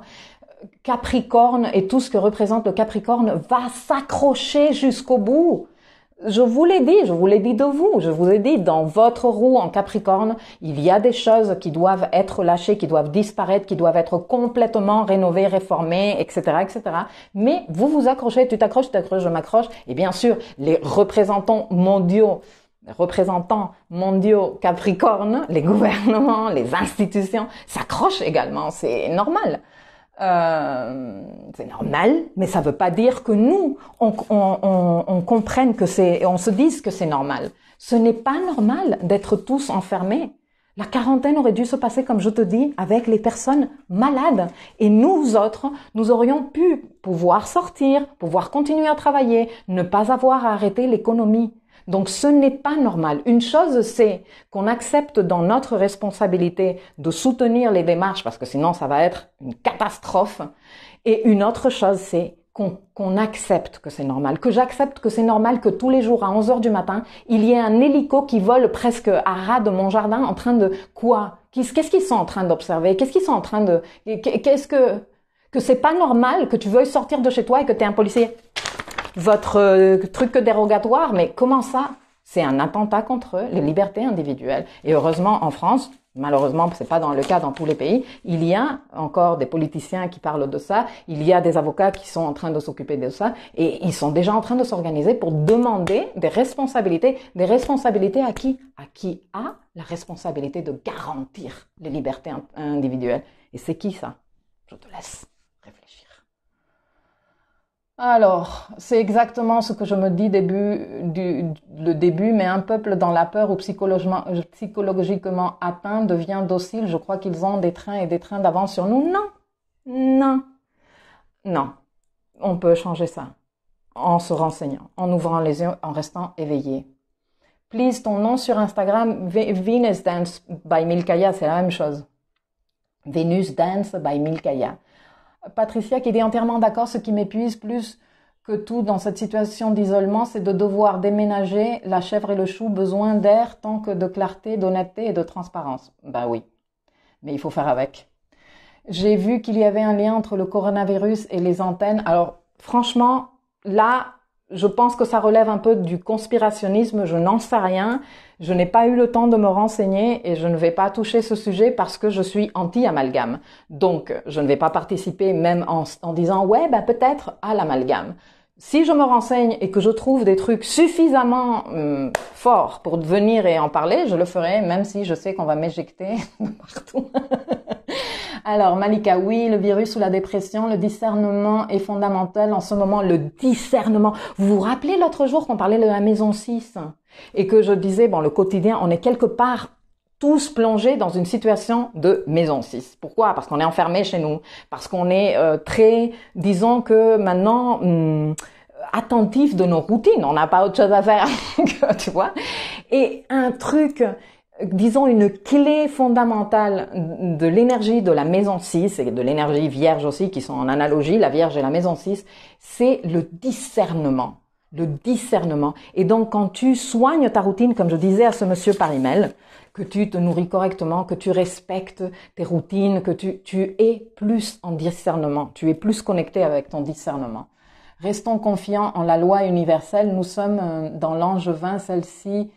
Capricorne et tout ce que représente le Capricorne va s'accrocher jusqu'au bout. Je vous l'ai dit de vous, je vous ai dit, dans votre roue en Capricorne, il y a des choses qui doivent être lâchées, qui doivent disparaître, qui doivent être complètement rénovées, réformées, etc., etc. Mais vous vous accrochez, tu t'accroches, je m'accroche, et bien sûr, les représentants mondiaux Capricorne, les gouvernements, les institutions s'accrochent également, c'est normal. C'est normal, mais ça veut pas dire que nous, on comprenne que on se dise que c'est normal. Ce n'est pas normal d'être tous enfermés. La quarantaine aurait dû se passer, comme je te dis, avec les personnes malades. Et nous autres, nous aurions pu pouvoir sortir, pouvoir continuer à travailler, ne pas avoir à arrêter l'économie. Donc ce n'est pas normal. Une chose, c'est qu'on accepte dans notre responsabilité de soutenir les démarches parce que sinon ça va être une catastrophe. Et une autre chose, c'est qu'on accepte que c'est normal, que j'accepte que c'est normal que tous les jours à 11h du matin, il y ait un hélico qui vole presque à ras de mon jardin en train de quoi? Qu'est-ce qu'ils sont en train d'observer? Qu'est-ce qu'ils sont en train de... que c'est pas normal que tu veuilles sortir de chez toi et que tu es un policier? Votre truc dérogatoire, mais comment ça? C'est un attentat contre les libertés individuelles. Et heureusement, en France, malheureusement, c'est pas dans le cas dans tous les pays, il y a encore des politiciens qui parlent de ça, il y a des avocats qui sont en train de s'occuper de ça, et ils sont déjà en train de s'organiser pour demander des responsabilités à qui? À qui a la responsabilité de garantir les libertés individuelles? Et c'est qui ça? Je te laisse réfléchir. Alors, c'est exactement ce que je me dis le début, mais un peuple dans la peur ou psychologiquement atteint devient docile. Je crois qu'ils ont des trains et des trains d'avance sur nous. Non. On peut changer ça en se renseignant, en ouvrant les yeux, en restant éveillé. Please, ton nom sur Instagram, Venus Dance by Milkaya, c'est la même chose. Venus Dance by Milkaya. Patricia qui dit entièrement d'accord, ce qui m'épuise plus que tout dans cette situation d'isolement, c'est de devoir déménager la chèvre et le chou, besoin d'air tant que de clarté, d'honnêteté et de transparence. Ben oui, mais il faut faire avec. J'ai vu qu'il y avait un lien entre le coronavirus et les antennes. Alors, franchement, là, je pense que ça relève un peu du conspirationnisme, je n'en sais rien. Je n'ai pas eu le temps de me renseigner et je ne vais pas toucher ce sujet parce que je suis anti-amalgame. Donc, je ne vais pas participer même en disant « ouais, ben peut-être à l'amalgame ». Si je me renseigne et que je trouve des trucs suffisamment forts pour venir et en parler, je le ferai, même si je sais qu'on va m'éjecter partout. Alors, Malika, oui, le virus ou la dépression, le discernement est fondamental en ce moment. Le discernement. Vous vous rappelez l'autre jour qu'on parlait de la maison 6 et que je disais, bon, le quotidien, on est quelque part tous plongés dans une situation de maison 6. Pourquoi? Parce qu'on est enfermés chez nous. Parce qu'on est très, disons que maintenant, attentif de nos routines. On n'a pas autre chose à faire, tu vois. Et un truc, disons une clé fondamentale de l'énergie de la maison 6 et de l'énergie vierge aussi, qui sont en analogie, la vierge et la maison 6, c'est le discernement. Le discernement. Et donc, quand tu soignes ta routine, comme je disais à ce monsieur par email, que tu te nourris correctement, que tu respectes tes routines, que tu es plus en discernement, tu es plus connecté avec ton discernement. Restons confiants en la loi universelle. Nous sommes dans l'ange 20, celle-ci,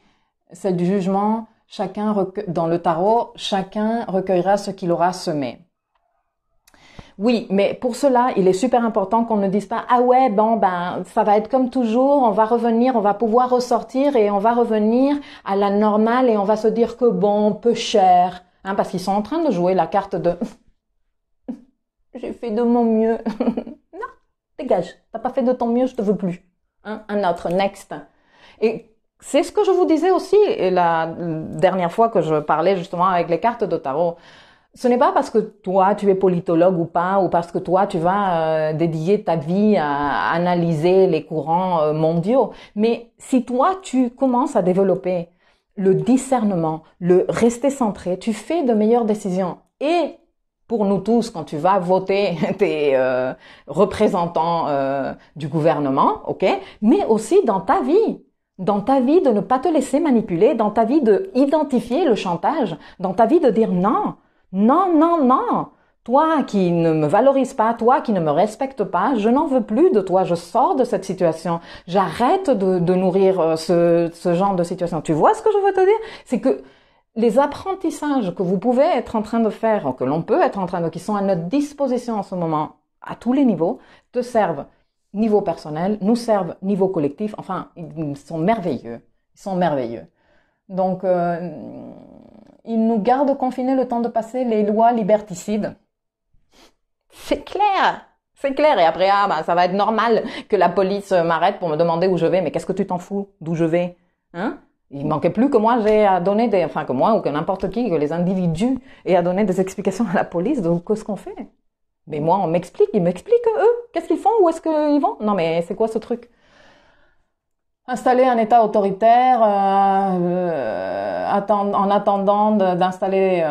celle du jugement. Dans le tarot, chacun recueillera ce qu'il aura semé. Oui, mais pour cela, il est super important qu'on ne dise pas « Ah ouais, bon, ben, ça va être comme toujours, on va revenir, on va pouvoir ressortir et on va revenir à la normale et on va se dire que bon, peu cher. » Parce qu'ils sont en train de jouer la carte de « J'ai fait de mon mieux. » Non, dégage, t'as pas fait de ton mieux, je te veux plus. Un autre, next. Et c'est ce que je vous disais aussi la dernière fois que je parlais justement avec les cartes de tarot. Ce n'est pas parce que toi, tu es politologue ou pas, ou parce que toi, tu vas dédier ta vie à analyser les courants mondiaux. Mais si toi, tu commences à développer le discernement, le rester centré, tu fais de meilleures décisions. Et pour nous tous, quand tu vas voter tes représentants du gouvernement, ok, mais aussi dans ta vie. Dans ta vie de ne pas te laisser manipuler, dans ta vie de identifier le chantage, dans ta vie de dire non. Non, non, non. Toi qui ne me valorise pas, toi qui ne me respecte pas, je n'en veux plus de toi. Je sors de cette situation. J'arrête de nourrir ce genre de situation. Tu vois ce que je veux te dire? C'est que les apprentissages que vous pouvez être en train de faire, que l'on peut être en train de, qui sont à notre disposition en ce moment, à tous les niveaux, te servent niveau personnel, nous servent niveau collectif. Enfin, ils sont merveilleux. Ils sont merveilleux. Donc, ils nous gardent confinés le temps de passer les lois liberticides. C'est clair. C'est clair. Et après, ça va être normal que la police m'arrête pour me demander où je vais. Mais qu'est-ce que tu t'en fous d'où je vais? Il manquait plus que moi j'ai à donner que moi ou que n'importe qui, que les individus aient à donner des explications à la police de qu'est-ce qu'on fait. Mais moi, on m'explique, ils m'expliquent eux. Qu'est-ce qu'ils font? Où est-ce qu'ils vont? Non, mais c'est quoi ce truc? Installer un État autoritaire en attendant d'installer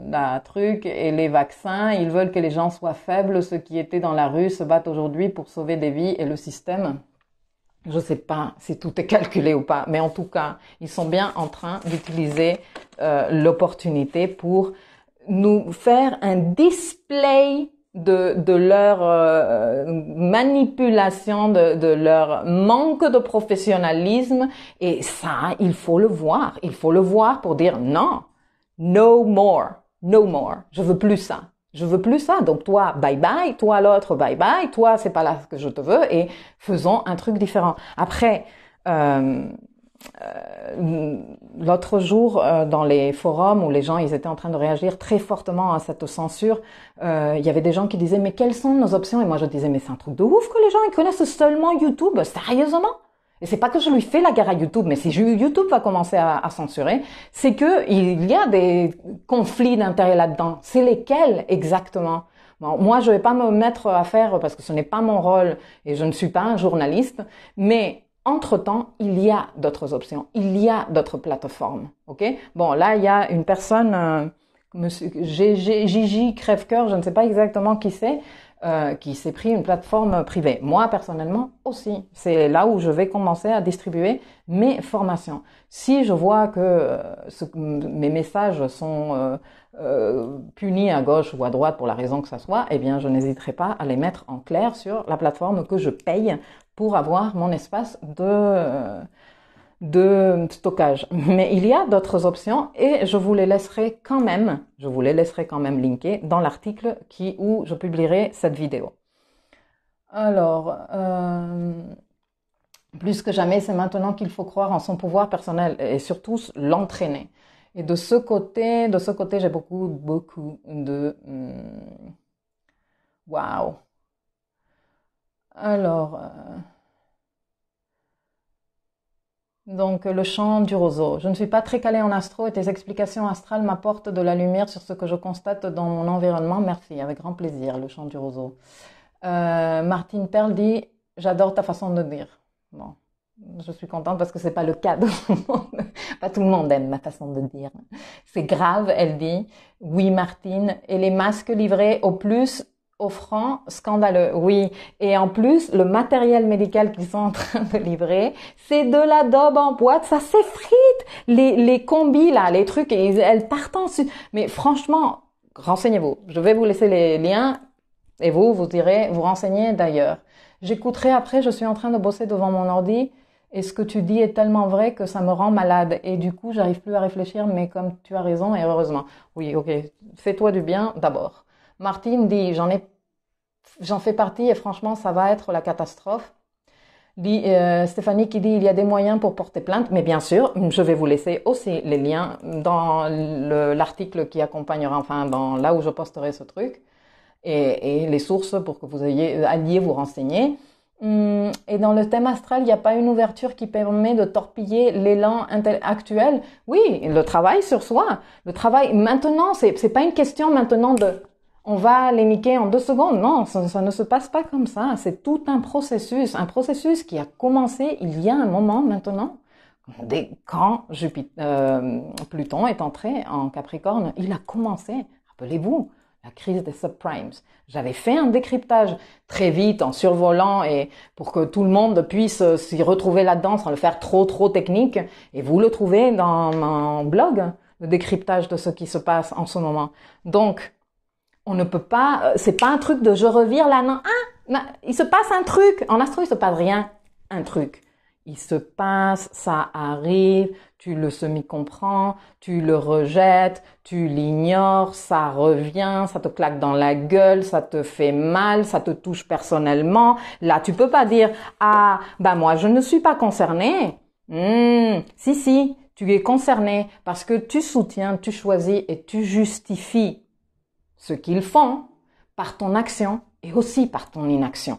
la truc et les vaccins. Ils veulent que les gens soient faibles. Ceux qui étaient dans la rue se battent aujourd'hui pour sauver des vies et le système. Je sais pas si tout est calculé ou pas, mais en tout cas, ils sont bien en train d'utiliser l'opportunité pour nous faire un display de leur manipulation, de leur manque de professionnalisme. Et ça, il faut le voir. Il faut le voir pour dire non, no more, no more. Je veux plus ça. Je veux plus ça. Donc toi, bye bye. Toi, l'autre, bye bye. Toi, c'est pas là que je te veux. Et faisons un truc différent. Après, l'autre jour, dans les forums où les gens ils étaient en train de réagir très fortement à cette censure, il y avait des gens qui disaient mais quelles sont nos options? Et moi je disais mais c'est un truc de ouf que les gens ils connaissent seulement YouTube, sérieusement? Et c'est pas que je lui fais la guerre à YouTube, mais si YouTube va commencer à censurer, c'est que il y a des conflits d'intérêts là-dedans. C'est lesquels exactement? Bon, moi je vais pas me mettre à faire parce que ce n'est pas mon rôle et je ne suis pas un journaliste, mais entre-temps, il y a d'autres options, il y a d'autres plateformes, ok? Bon, là, il y a une personne, Monsieur Gigi Crève-Cœur, je ne sais pas exactement qui c'est, qui s'est pris une plateforme privée. Moi, personnellement, aussi. C'est là où je vais commencer à distribuer mes formations. Si je vois que mes messages sont punis à gauche ou à droite pour la raison que ça soit, eh bien, je n'hésiterai pas à les mettre en clair sur la plateforme que je paye pour avoir mon espace de stockage. Mais il y a d'autres options et je vous les laisserai quand même linker dans l'article où je publierai cette vidéo. Alors, plus que jamais, c'est maintenant qu'il faut croire en son pouvoir personnel et surtout l'entraîner. Et de ce côté, j'ai beaucoup de waouh. Alors, donc le chant du roseau. Je ne suis pas très calée en astro et tes explications astrales m'apportent de la lumière sur ce que je constate dans mon environnement. Merci, avec grand plaisir, le chant du roseau. Martine Perle dit « J'adore ta façon de dire ». Bon, je suis contente parce que c'est pas le cas de tout le monde. Pas tout le monde aime ma façon de dire. C'est grave, elle dit. Oui, Martine. Et les masques livrés au plus, au franc, scandaleux. Oui. Et en plus, le matériel médical qu'ils sont en train de livrer, c'est de la daube en boîte. Ça s'effrite. Les combis, là, les trucs, elles partent en dessus. Mais franchement, renseignez-vous. Je vais vous laisser les liens et vous irez vous renseigner d'ailleurs. J'écouterai après, je suis en train de bosser devant mon ordi et ce que tu dis est tellement vrai que ça me rend malade et du coup, j'arrive plus à réfléchir, mais comme tu as raison et heureusement. Oui, ok, fais-toi du bien d'abord. Martine dit, j'en fais partie et franchement, ça va être la catastrophe. Stéphanie qui dit, il y a des moyens pour porter plainte, mais bien sûr, je vais vous laisser aussi les liens dans l'article qui accompagnera, enfin, dans là où je posterai ce truc. Et les sources pour que vous alliez vous renseigner. Et dans le thème astral, il n'y a pas une ouverture qui permet de torpiller l'élan actuel. Oui, le travail sur soi, le travail maintenant, c'est pas une question maintenant on va les niquer en 2 secondes. Non, ça ne se passe pas comme ça. C'est tout un processus qui a commencé il y a un moment maintenant. Quand Pluton est entré en Capricorne, il a commencé. Rappelez-vous. La crise des subprimes. J'avais fait un décryptage très vite en survolant et pour que tout le monde puisse s'y retrouver là-dedans sans le faire trop technique. Et vous le trouvez dans mon blog, le décryptage de ce qui se passe en ce moment. Donc, on ne peut pas, c'est pas un truc de je revire là, non, il se passe un truc. En astro, il se passe rien, un truc. Il se passe, ça arrive, tu le semi-comprends, tu le rejettes, tu l'ignores, ça revient, ça te claque dans la gueule, ça te fait mal, ça te touche personnellement. Là, tu peux pas dire « Ah, moi, je ne suis pas concerné. » Si, tu es concerné parce que tu soutiens, tu choisis et tu justifies ce qu'ils font par ton action et aussi par ton inaction.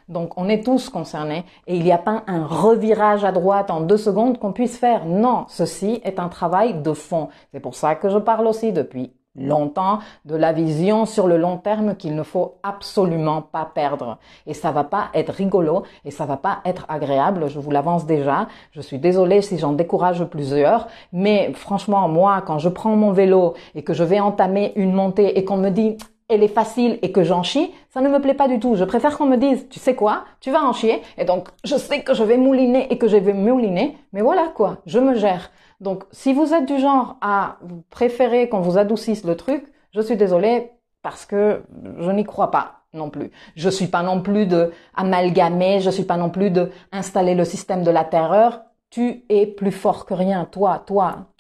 Donc, on est tous concernés et il n'y a pas un revirage à droite en 2 secondes qu'on puisse faire. Non, ceci est un travail de fond. C'est pour ça que je parle aussi depuis longtemps de la vision sur le long terme qu'il ne faut absolument pas perdre. Et ça va pas être rigolo et ça va pas être agréable, je vous l'avance déjà. Je suis désolée si j'en décourage plusieurs, mais franchement, moi, quand je prends mon vélo et que je vais entamer une montée et qu'on me dit elle est facile et que j'en chie, ça ne me plaît pas du tout. Je préfère qu'on me dise, tu sais quoi, tu vas en chier, et donc je sais que je vais mouliner et que je vais mouliner, mais voilà quoi, je me gère. Donc si vous êtes du genre à préférer qu'on vous adoucisse le truc, je suis désolée parce que je n'y crois pas non plus. Je suis pas non plus de amalgamer, je suis pas non plus de installer le système de la terreur. Tu es plus fort que rien, toi,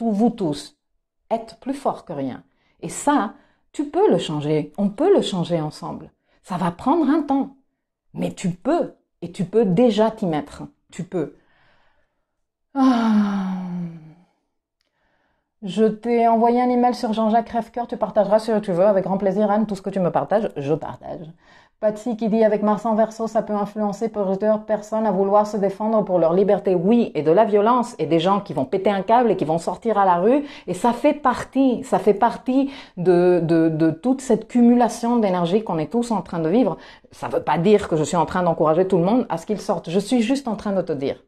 vous tous, êtes plus fort que rien. Et ça, tu peux le changer, on peut le changer ensemble. Ça va prendre un temps, mais tu peux, et tu peux déjà t'y mettre. Tu peux. Je t'ai envoyé un email sur Jean-Jacques Crèvecoeur, tu partageras si tu veux, avec grand plaisir Anne, tout ce que tu me partages, je partage. Patsy qui dit avec Mars en Verseau, ça peut influencer plusieurs personnes à vouloir se défendre pour leur liberté. Oui, et de la violence, et des gens qui vont péter un câble et qui vont sortir à la rue, et ça fait partie de toute cette cumulation d'énergie qu'on est tous en train de vivre. Ça veut pas dire que je suis en train d'encourager tout le monde à ce qu'ils sortent. Je suis juste en train de te dire.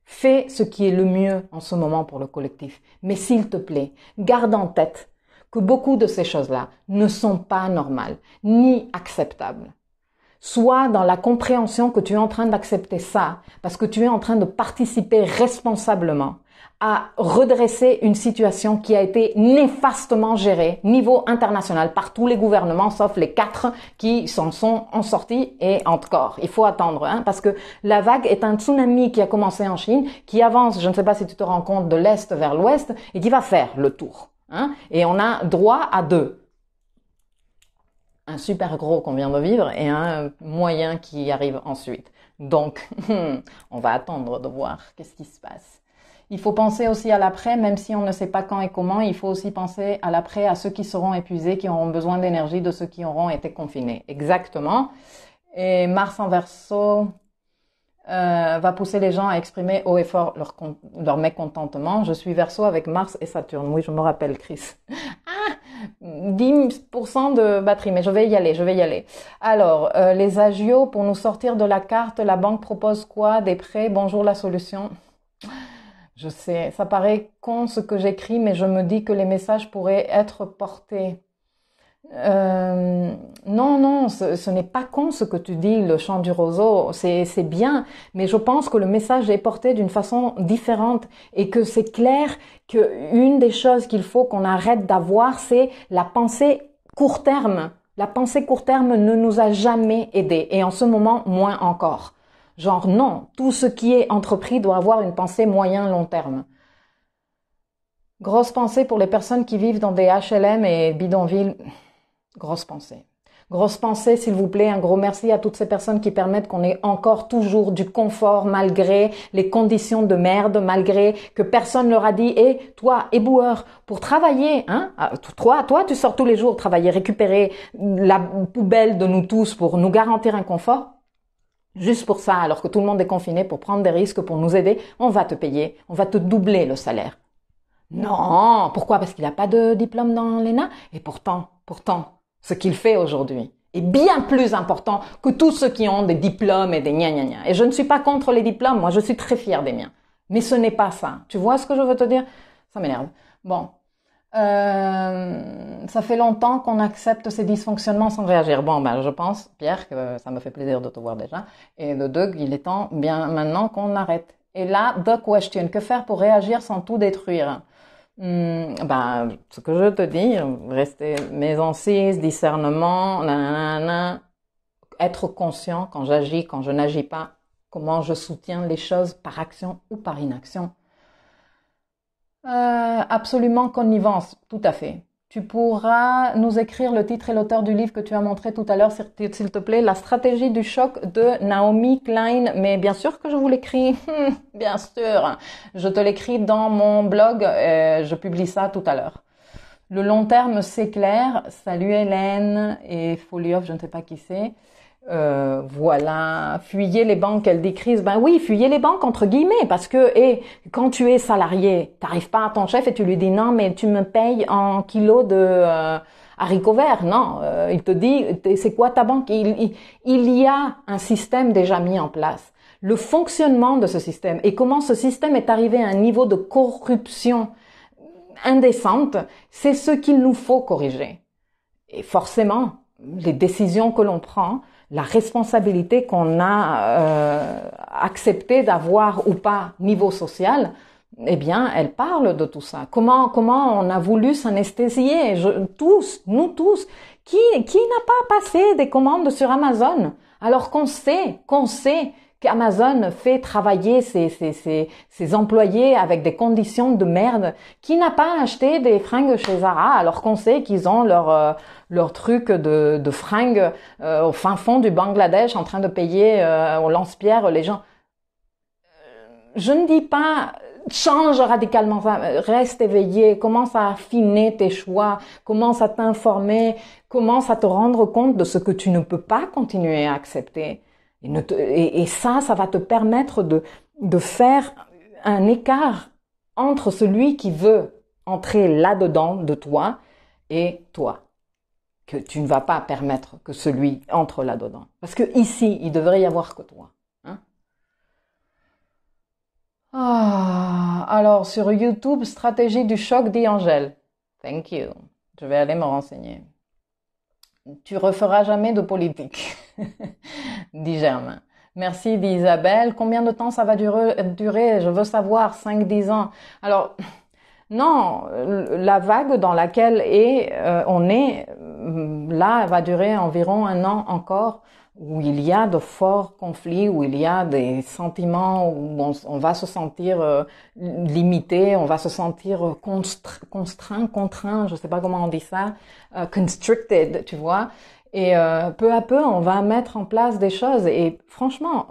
Fais ce qui est le mieux en ce moment pour le collectif. Mais s'il te plaît, garde en tête que beaucoup de ces choses-là ne sont pas normales, ni acceptables. Sois dans la compréhension que tu es en train d'accepter ça, parce que tu es en train de participer responsablement à redresser une situation qui a été néfastement gérée, niveau international, par tous les gouvernements, sauf les 4 qui s'en sont en sortis, et encore, il faut attendre, parce que la vague est un tsunami qui a commencé en Chine, qui avance, je ne sais pas si tu te rends compte, de l'Est vers l'Ouest, et qui va faire le tour, et on a droit à 2. Un super gros qu'on vient de vivre et un moyen qui arrive ensuite. Donc, on va attendre de voir qu'est-ce qui se passe. Il faut penser aussi à l'après, même si on ne sait pas quand et comment, il faut aussi penser à l'après, à ceux qui seront épuisés, qui auront besoin d'énergie, de ceux qui auront été confinés. Exactement. Et Mars en Verseau va pousser les gens à exprimer haut et fort leur mécontentement. Je suis Verseau avec Mars et Saturne. Oui, je me rappelle, Chris. 10% de batterie, mais je vais y aller. Alors, les agios, pour nous sortir de la carte, la banque propose quoi? Des prêts? Bonjour la solution. Je sais, ça paraît con ce que j'écris, mais je me dis que les messages pourraient être portés. Non, ce n'est pas con ce que tu dis, le chant du roseau, c'est bien, mais je pense que le message est porté d'une façon différente et que c'est clair qu'une des choses qu'il faut qu'on arrête d'avoir, c'est la pensée court terme. La pensée court terme ne nous a jamais aidés et en ce moment, moins encore. Genre non, tout ce qui est entrepris doit avoir une pensée moyen-long terme. Grosse pensée pour les personnes qui vivent dans des HLM et bidonvilles. Grosse pensée. Grosse pensée, s'il vous plaît, un gros merci à toutes ces personnes qui permettent qu'on ait encore toujours du confort malgré les conditions de merde, malgré que personne leur a dit, toi, éboueur, pour travailler, toi, tu sors tous les jours travailler, récupérer la poubelle de nous tous pour nous garantir un confort. Juste pour ça, alors que tout le monde est confiné pour prendre des risques, pour nous aider, on va te payer, on va te doubler le salaire. Non, pourquoi? Parce qu'il n'a pas de diplôme dans l'ENA. Et pourtant, ce qu'il fait aujourd'hui est bien plus important que tous ceux qui ont des diplômes et des gna gna gna. Et je ne suis pas contre les diplômes, moi je suis très fière des miens. Mais ce n'est pas ça. Tu vois ce que je veux te dire? Ça m'énerve. Bon. Ça fait longtemps qu'on accepte ces dysfonctionnements sans réagir. Bon, je pense, Pierre, que ça me fait plaisir de te voir déjà. Et de deux, il est temps bien maintenant qu'on arrête. Et là, the question, que faire pour réagir sans tout détruire? Ce que je te dis, rester maison 6, discernement, être conscient quand j'agis, quand je n'agis pas, comment je soutiens les choses par action ou par inaction. Absolument connivence, tout à fait. Tu pourras nous écrire le titre et l'auteur du livre que tu as montré tout à l'heure, s'il te plaît, La stratégie du choc de Naomi Klein. Mais bien sûr que je vous l'écris, bien sûr. Je te l'écris dans mon blog, je publie ça tout à l'heure. Le long terme, c'est clair. Salut Hélène et Folioff, je ne sais pas qui c'est. Voilà, fuyez les banques, elle dit Chris. Ben oui, fuyez les banques entre guillemets, parce que quand tu es salarié, t'arrives pas à ton chef et tu lui dis non, mais tu me payes en kilos de haricots verts. Non, il te dit c'est quoi ta banque? Il y a un système déjà mis en place. Le fonctionnement de ce système et comment ce système est arrivé à un niveau de corruption indécente, c'est ce qu'il nous faut corriger. Et forcément, les décisions que l'on prend, la responsabilité qu'on a accepté d'avoir ou pas niveau social, eh bien, elle parle de tout ça. Comment on a voulu s'anesthésier, nous tous, qui n'a pas passé des commandes sur Amazon, alors qu'on sait qu'Amazon fait travailler ses employés avec des conditions de merde, qui n'a pas acheté des fringues chez Zara alors qu'on sait qu'ils ont leur truc de fringues au fin fond du Bangladesh en train de payer au lance-pierre les gens. Je ne dis pas change radicalement ça, reste éveillé, commence à affiner tes choix, commence à t'informer, commence à te rendre compte de ce que tu ne peux pas continuer à accepter. Et ça va te permettre de faire un écart entre celui qui veut entrer là-dedans de toi et toi. Que tu ne vas pas permettre que celui entre là-dedans. Parce que ici, il devrait y avoir que toi. Alors, sur YouTube, stratégie du choc, dit Angèle. Thank you. Je vais aller me renseigner. Tu referas jamais de politique, dit Germain. Merci, dit Isabelle. Combien de temps ça va durer? Je veux savoir, 5-10 ans. Alors, non, la vague dans laquelle on est, là, va durer environ 1 an encore, où il y a de forts conflits, où il y a des sentiments, où on va se sentir limité, on va se sentir contraint, je sais pas comment on dit ça, constricted, tu vois. Et peu à peu, on va mettre en place des choses. Et franchement,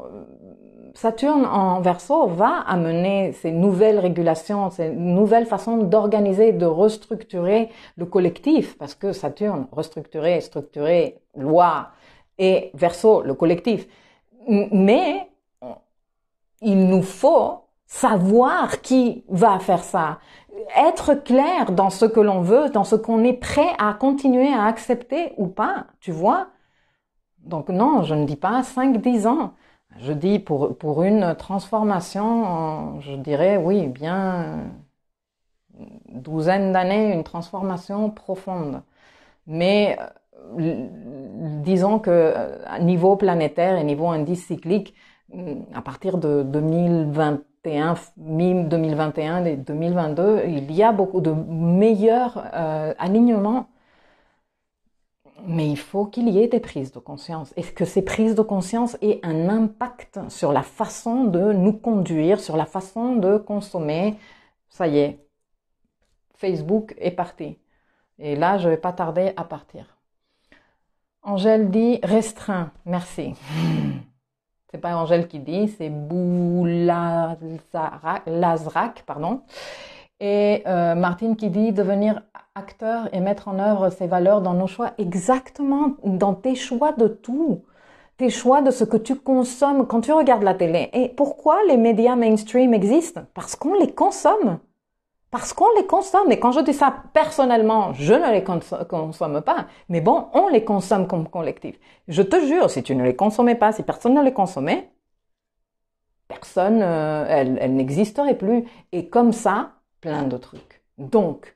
Saturne en Verseau va amener ces nouvelles régulations, ces nouvelles façons d'organiser, de restructurer le collectif, parce que Saturne, restructurer, structurer, loi, et Verseau, le collectif. Mais il nous faut savoir qui va faire ça, être clair dans ce que l'on veut, dans ce qu'on est prêt à continuer à accepter ou pas, tu vois. Donc non, je ne dis pas 5-10 ans. Je dis pour une transformation, je dirais oui, bien 12 d'années, une transformation profonde. Mais disons que à niveau planétaire et niveau indice cyclique, à partir de 2021, mi-2021 et 2022, il y a beaucoup de meilleurs alignements. Mais il faut qu'il y ait des prises de conscience et que ces prises de conscience aient un impact sur la façon de nous conduire, sur la façon de consommer. Ça y est, Facebook est parti. Et là, je vais pas tarder à partir. Angèle dit restreint, merci. C'est pas Angèle qui dit, c'est Boulazrak, pardon. Et Martine qui dit devenir acteur et mettre en œuvre ses valeurs dans nos choix, exactement dans tes choix de tout, tes choix de ce que tu consommes quand tu regardes la télé. Et pourquoi les médias mainstream existent? Parce qu'on les consomme. Parce qu'on les consomme. Et quand je dis ça personnellement, je ne les consomme pas. Mais bon, on les consomme comme collectif. Je te jure, si tu ne les consommais pas, si personne ne les consommait, personne, elle n'existerait plus. Et comme ça, plein de trucs. Donc,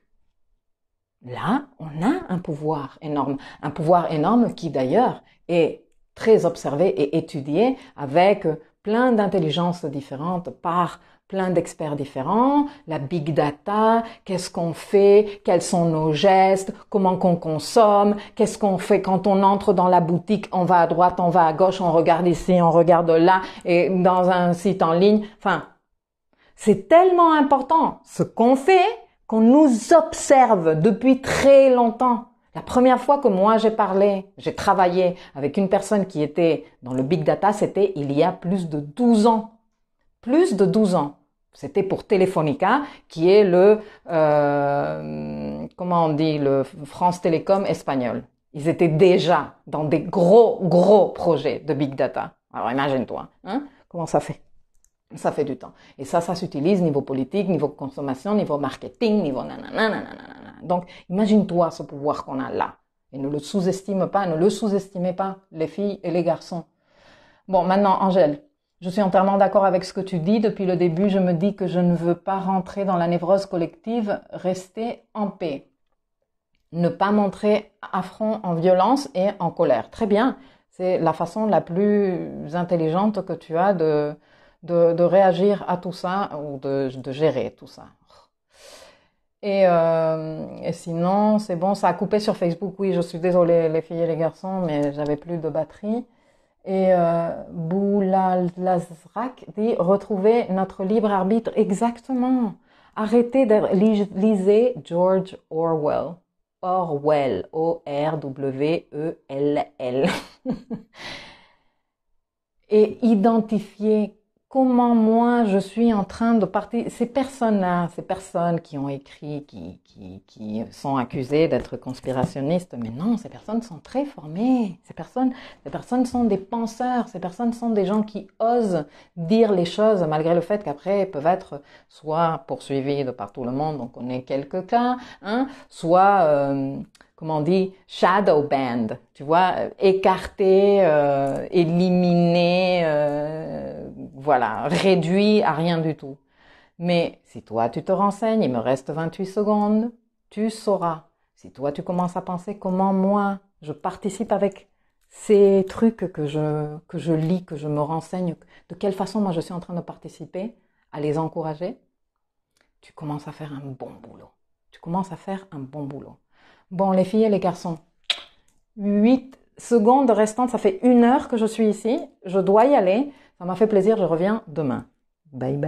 là, on a un pouvoir énorme qui d'ailleurs est très observé et étudié avec plein d'intelligences différentes par plein d'experts différents, la big data, qu'est-ce qu'on fait, quels sont nos gestes, comment qu'on consomme, qu'est-ce qu'on fait quand on entre dans la boutique, on va à droite, on va à gauche, on regarde ici, on regarde là, et dans un site en ligne, enfin, c'est tellement important ce qu'on fait qu'on nous observe depuis très longtemps. La première fois que moi j'ai travaillé avec une personne qui était dans le big data, c'était il y a plus de 12 ans. Plus de 12 ans. C'était pour Telefonica, qui est le France Télécom espagnol. Ils étaient déjà dans des gros projets de big data. Alors imagine-toi, hein, comment ça fait? Ça fait du temps. Et ça s'utilise niveau politique, niveau consommation, niveau marketing, niveau nanana. Donc, imagine-toi ce pouvoir qu'on a là. Et ne le sous-estimez pas, les filles et les garçons. Bon, maintenant, Angèle, je suis entièrement d'accord avec ce que tu dis. Depuis le début, je me dis que je ne veux pas rentrer dans la névrose collective, rester en paix. Ne pas montrer affront en violence et en colère. Très bien. C'est la façon la plus intelligente que tu as de réagir à tout ça ou de gérer tout ça. Et sinon, c'est bon, ça a coupé sur Facebook. Oui, je suis désolée les filles et les garçons, mais j'avais plus de batterie. Et Boulalazrak dit retrouver notre libre arbitre. Exactement. Arrêtez de lisez George Orwell. Orwell, O-R-W-E-L-L. Et identifier comment moi je suis en train de partir. Ces personnes-là, ces personnes qui ont écrit, qui sont accusées d'être conspirationnistes, mais non, ces personnes sont très formées. Ces personnes sont des penseurs. Ces personnes sont des gens qui osent dire les choses malgré le fait qu'après elles peuvent être soit poursuivies de par tout le monde, on connaît quelques cas, hein, soit comment on dit, shadow banned, tu vois, écarté, éliminé, voilà, réduit à rien du tout. Mais si toi tu te renseignes, il me reste 28 secondes, tu sauras Si toi, tu commences à penser comment moi, je participe avec ces trucs que je lis, que je me renseigne, de quelle façon moi je suis en train de participer, à les encourager, tu commences à faire un bon boulot. Tu commences à faire un bon boulot. Bon, les filles et les garçons, 8 secondes restantes, ça fait 1 heure que je suis ici. Je dois y aller. Ça m'a fait plaisir, je reviens demain. Bye bye.